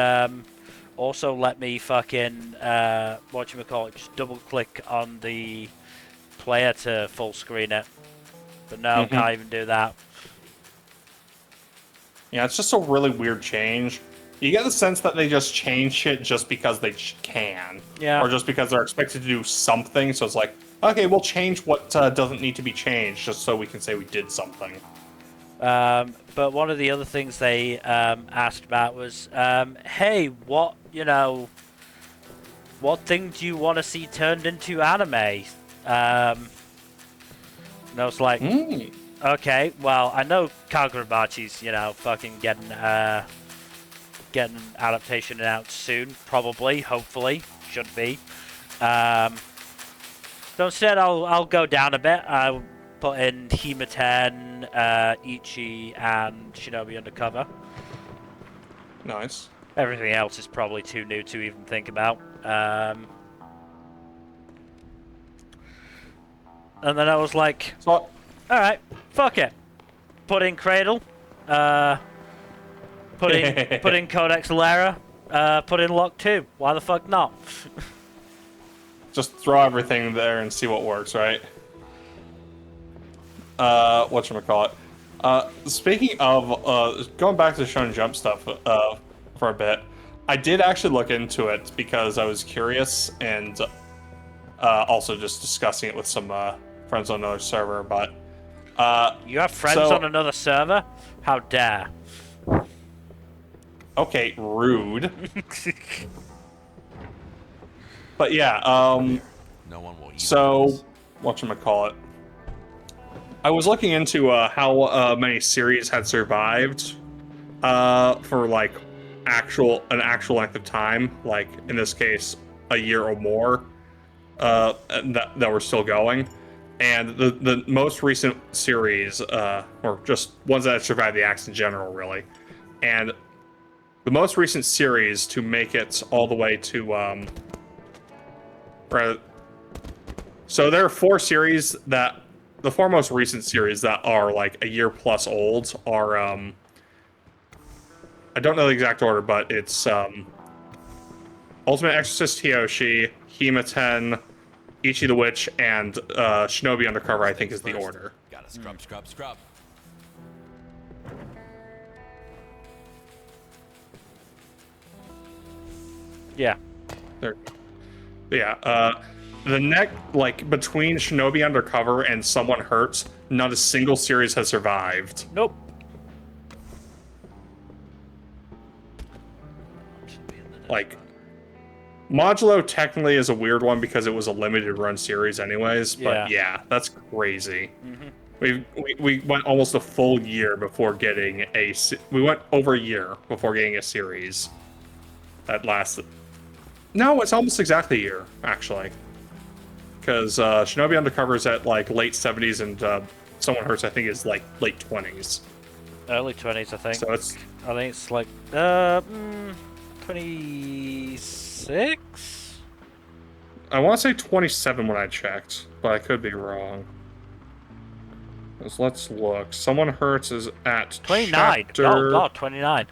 also let me fucking whatchamacallit, just double click on the player to full screen it. But no, can't even do that. Yeah, it's just a really weird change. You get the sense that they just change shit just because they can. Yeah. Or just because they're expected to do something, so it's like, okay, we'll change what doesn't need to be changed just so we can say we did something. But one of the other things they asked about was, hey, what thing do you want to see turned into anime? And I was like, okay, well, I know Kagurabachi's, fucking getting an adaptation out soon, probably, hopefully, should be. So instead, I'll go down a bit. I'll put in Himiten, Ichi, and Shinobi Undercover. Nice. Everything else is probably too new to even think about. And then I was like, So, alright, fuck it. Put in Cradle. Put in Codex Alera. Put in Lock 2. Why the fuck not? just throw everything there and see what works, right? Whatchamacallit. Speaking of, going back to the Shonen Jump stuff for a bit, I did actually look into it because I was curious and also just discussing it with some friends on another server, but... you have friends on another server? How dare. Okay, rude. But yeah, No one will eat so, this. whatchamacallit. I was looking into how many series had survived for like an actual length of time, like in this case a year or more, that were still going, and the most recent series, or just ones that survived the axe in general, really, and the most recent series to make it all the way to so there are four series that. The four most recent series that are like a year plus old are I don't know the exact order, but it's Ultimate Exorcist Hiyoshi, Himiten, Ichi the Witch, and Shinobi Undercover, I think is the order. Gotta scrub. Yeah. There. Yeah, the neck, like, between Shinobi Undercover and Someone Hurts, not a single series has survived. Nope. Like, Modulo technically is a weird one because it was a limited run series anyways, but yeah, that's crazy. We went almost a full year before getting we went over a year before getting a series that lasted. No, it's almost exactly a year, actually. Because Shinobi Undercover is at like late 70s and Someone Hurts, I think, is like late 20s. Early 20s, I think. So it's... I think it's like 26? I want to say 27 when I checked, but I could be wrong. Let's look. Someone Hurts is at 29. chapter... Oh god, 29.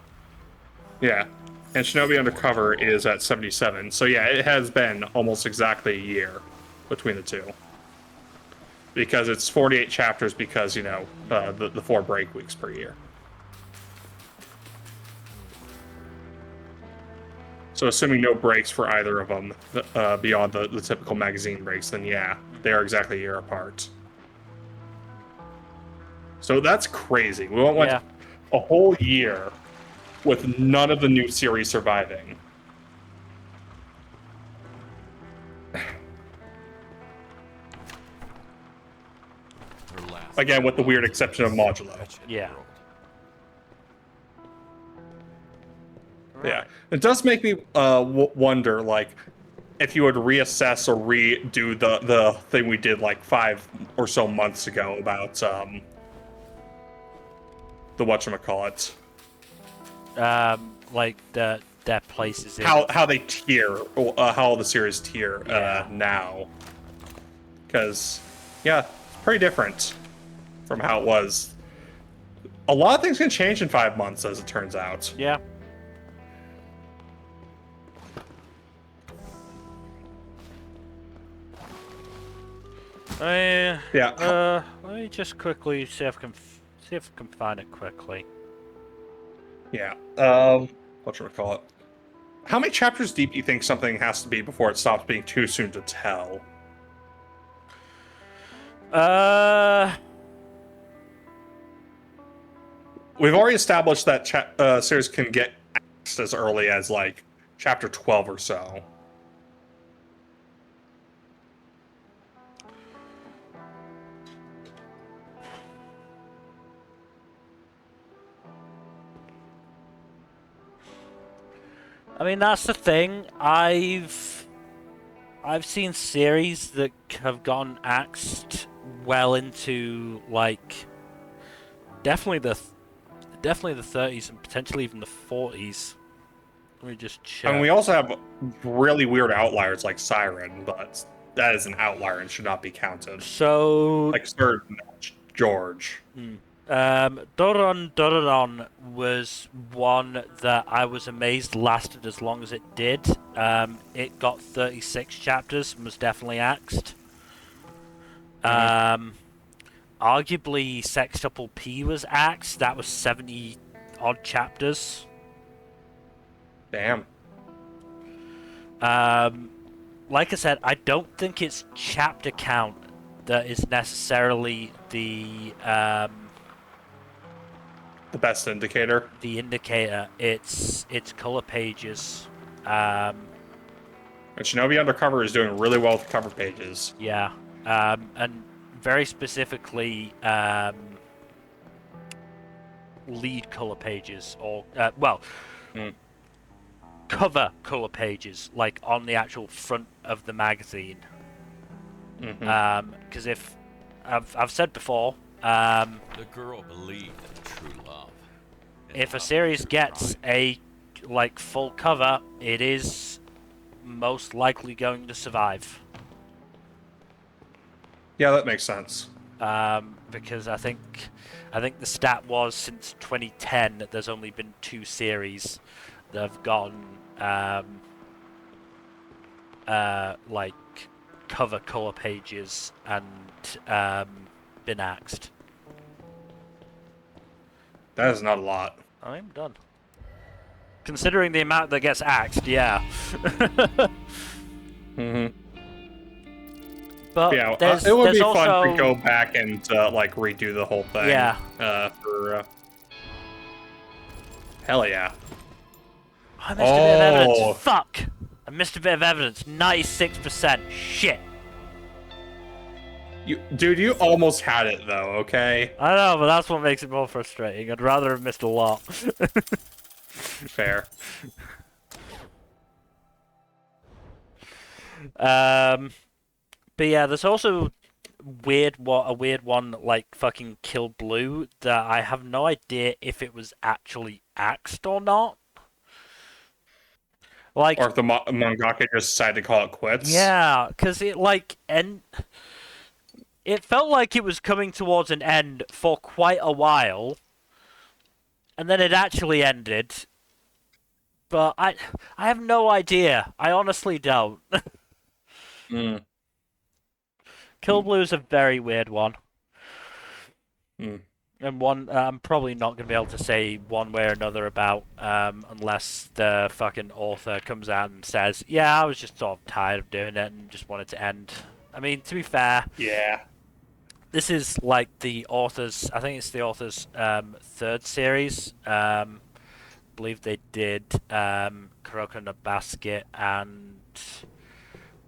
Yeah. And Shinobi Undercover is at 77. So yeah, it has been almost exactly a year between the two. Because it's 48 chapters because, the 4 break weeks per year. So assuming no breaks for either of them beyond the typical magazine breaks, then yeah, they are exactly a year apart. So that's crazy. We went a whole year with none of the new series surviving. Her last Again, with the weird exception of Modulo. Wretched Yeah. world. Yeah, it does make me wonder, like, if you would reassess or redo the thing we did like 5 or so months ago about the whatchamacallit. Like their places in. How they tier, how the series tier Yeah. now. Because, yeah, it's pretty different from how it was. A lot of things can change in 5 months, as it turns out. Yeah. Yeah. Let me just quickly see if I can find it quickly. Yeah. Whatchamacallit. How many chapters deep do you think something has to be before it stops being too soon to tell? We've already established that series can get axed as early as, like, chapter 12 or so. I mean, that's the thing. I've seen series that have gone axed well into like definitely the 30s and potentially even the 40s. Let me just check. I mean, we also have really weird outliers like Siren, but that is an outlier and should not be counted. So Like Sir George. Doron was one that I was amazed lasted as long as it did. It got 36 chapters and was definitely axed. Arguably, Sextuple P was axed. That was 70 odd chapters. Damn. Like I said, I don't think it's chapter count that is necessarily the best indicator. the indicator. It's color pages. And Shinobi Undercover is doing really well with cover pages. Yeah, and very specifically lead color pages, or cover color pages, like on the actual front of the magazine. Because if I've said before, The girl believed in true love. if a series gets a like full cover, it is most likely going to survive. Yeah, that makes sense. Because I think the stat was since 2010 that there's only been 2 series that have gotten like cover color pages and been axed. That is not a lot. I'm done. Considering the amount that gets axed, yeah. But Yeah, there's it would be also... fun to go back and like redo the whole thing. Yeah. Hell yeah. I missed a bit of evidence. Fuck! I missed a bit of evidence. 96%. Shit. Dude, you almost had it though, okay? I know, but that's what makes it more frustrating. I'd rather have missed a lot. Fair. But yeah, there's also a weird one like fucking Kill Blue that I have no idea if it was actually axed or not. Like, or if the mangaka just decided to call it quits. yeah, because it it felt like it was coming towards an end for quite a while, and then it actually ended. But I have no idea. I honestly don't. Kill Blue is a very weird one. And one I'm probably not going to be able to say one way or another about unless the fucking author comes out and says, yeah, I was just sort of tired of doing it and just wanted to end. I mean, to be fair, yeah, this is like the author's, I think it's the author's 3rd series. I believe they did Kuroko no Basket and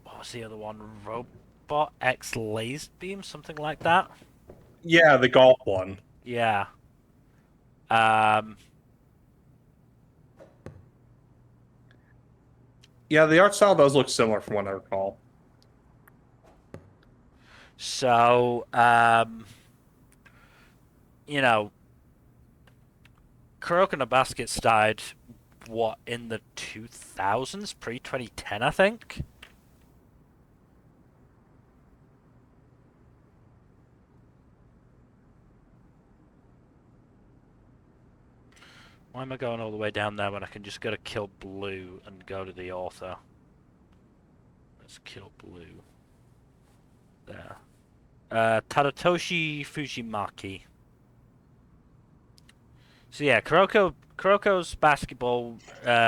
what was the other one? Robot X Laser Beam, something like that. Yeah, the golf one. Yeah. Um, Yeah, the art style does look similar from what I recall. so, you know, Kuroko no Basket started, what, in the 2000s? Pre-2010, I think? Why am I going all the way down there when I can just go to Kill Blue and go to the author? Let's Kill Blue. There. Tadatoshi Fujimaki. So yeah, Kuroko's basketball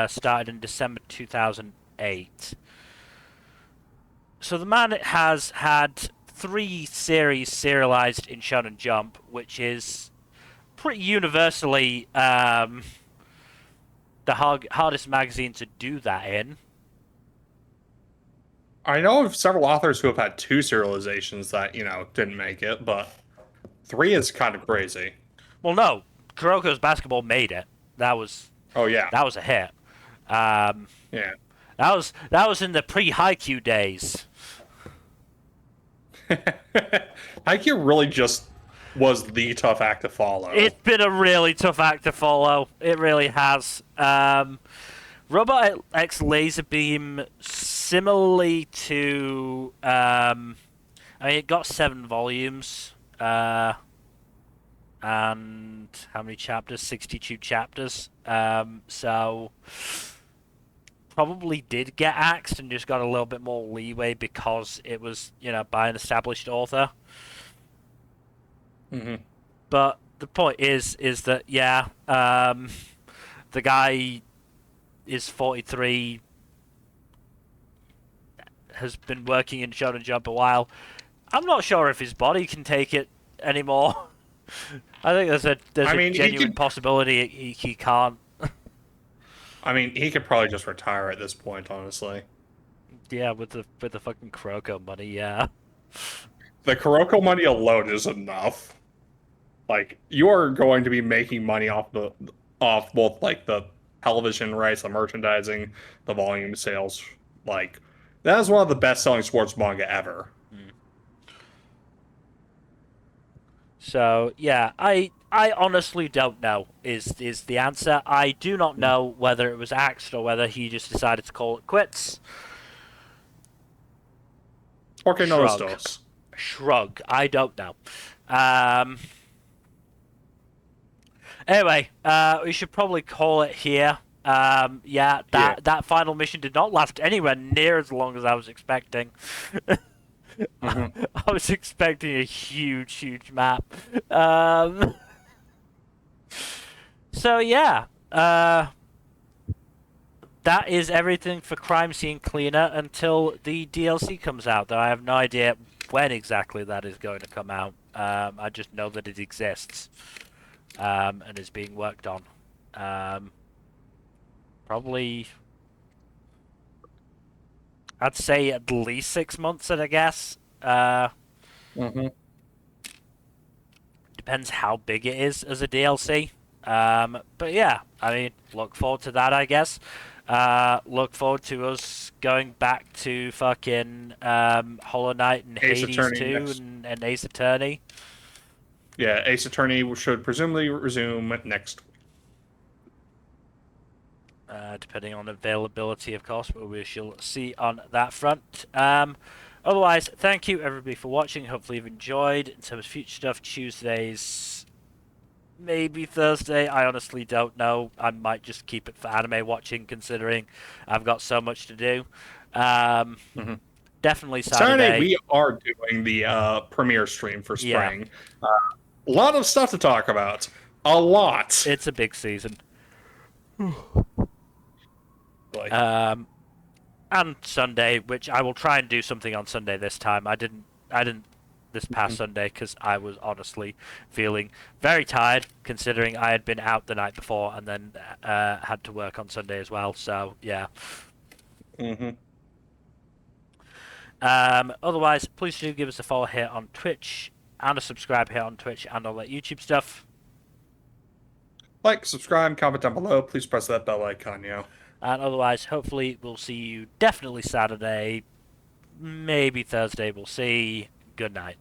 started in December 2008. So the man has had 3 series serialized in Shonen Jump, which is pretty universally the hardest magazine to do that in. I know of several authors who have had 2 serializations that, didn't make it, but 3 is kind of crazy. Well, no, Kuroko's basketball made it. That was Oh yeah. a hit. Um, Yeah. that was in the pre-Haikyuu days. Haikyuu really just was the tough act to follow. It's been a really tough act to follow. It really has. Robot X Laser Beam, similarly to, I mean, it got 7 volumes, and how many chapters? 62 chapters. So probably did get axed and just got a little bit more leeway because it was, by an established author. Mm-hmm. But the point is that the guy is 43, has been working in Shonen Jump a while. I'm not sure if his body can take it anymore. I think there's a genuine possibility he can't. I mean, he could probably just retire at this point, honestly. Yeah, with the fucking Kuroko money, yeah. The Kuroko money alone is enough. Like, you are going to be making money off both like the television rights, the merchandising, the volume sales. Like, that is one of the best-selling sports manga ever. So yeah, I honestly don't know is the answer. I do not know whether it was axed or whether he just decided to call it quits. Okay, no dos. Shrug. I don't know. Anyway, we should probably call it here. That final mission did not last anywhere near as long as I was expecting. Mm-hmm. I was expecting a huge map. So yeah, that is everything for Crime Scene Cleaner until the DLC comes out. Though I have no idea when exactly that is going to come out. I just know that it exists and is being worked on. Probably, I'd say at least 6 months, I guess. Depends how big it is as a DLC. But yeah, I mean, look forward to that, I guess. Look forward to us going back to fucking Hollow Knight and Ace Hades Attorney 2 next. and Ace Attorney. Yeah, Ace Attorney should presumably resume next. Depending on availability, of course, but we shall see on that front. Otherwise, thank you everybody for watching. Hopefully you've enjoyed. In terms of future stuff, Tuesdays, maybe Thursday. I honestly don't know. I might just keep it for anime watching, considering I've got so much to do. Definitely Saturday. We are doing the premiere stream for spring. Yeah. A lot of stuff to talk about. A lot. It's a big season. And Sunday, which I will try and do something on Sunday this time. I didn't this past Sunday because I was honestly feeling very tired, considering I had been out the night before and then had to work on Sunday as well. So yeah. Otherwise, please do give us a follow here on Twitch, and a subscribe here on Twitch and all that YouTube stuff. Like, subscribe, comment down below. Please press that bell icon, yo. And otherwise, hopefully, we'll see you definitely Saturday, maybe Thursday. We'll see. Good night.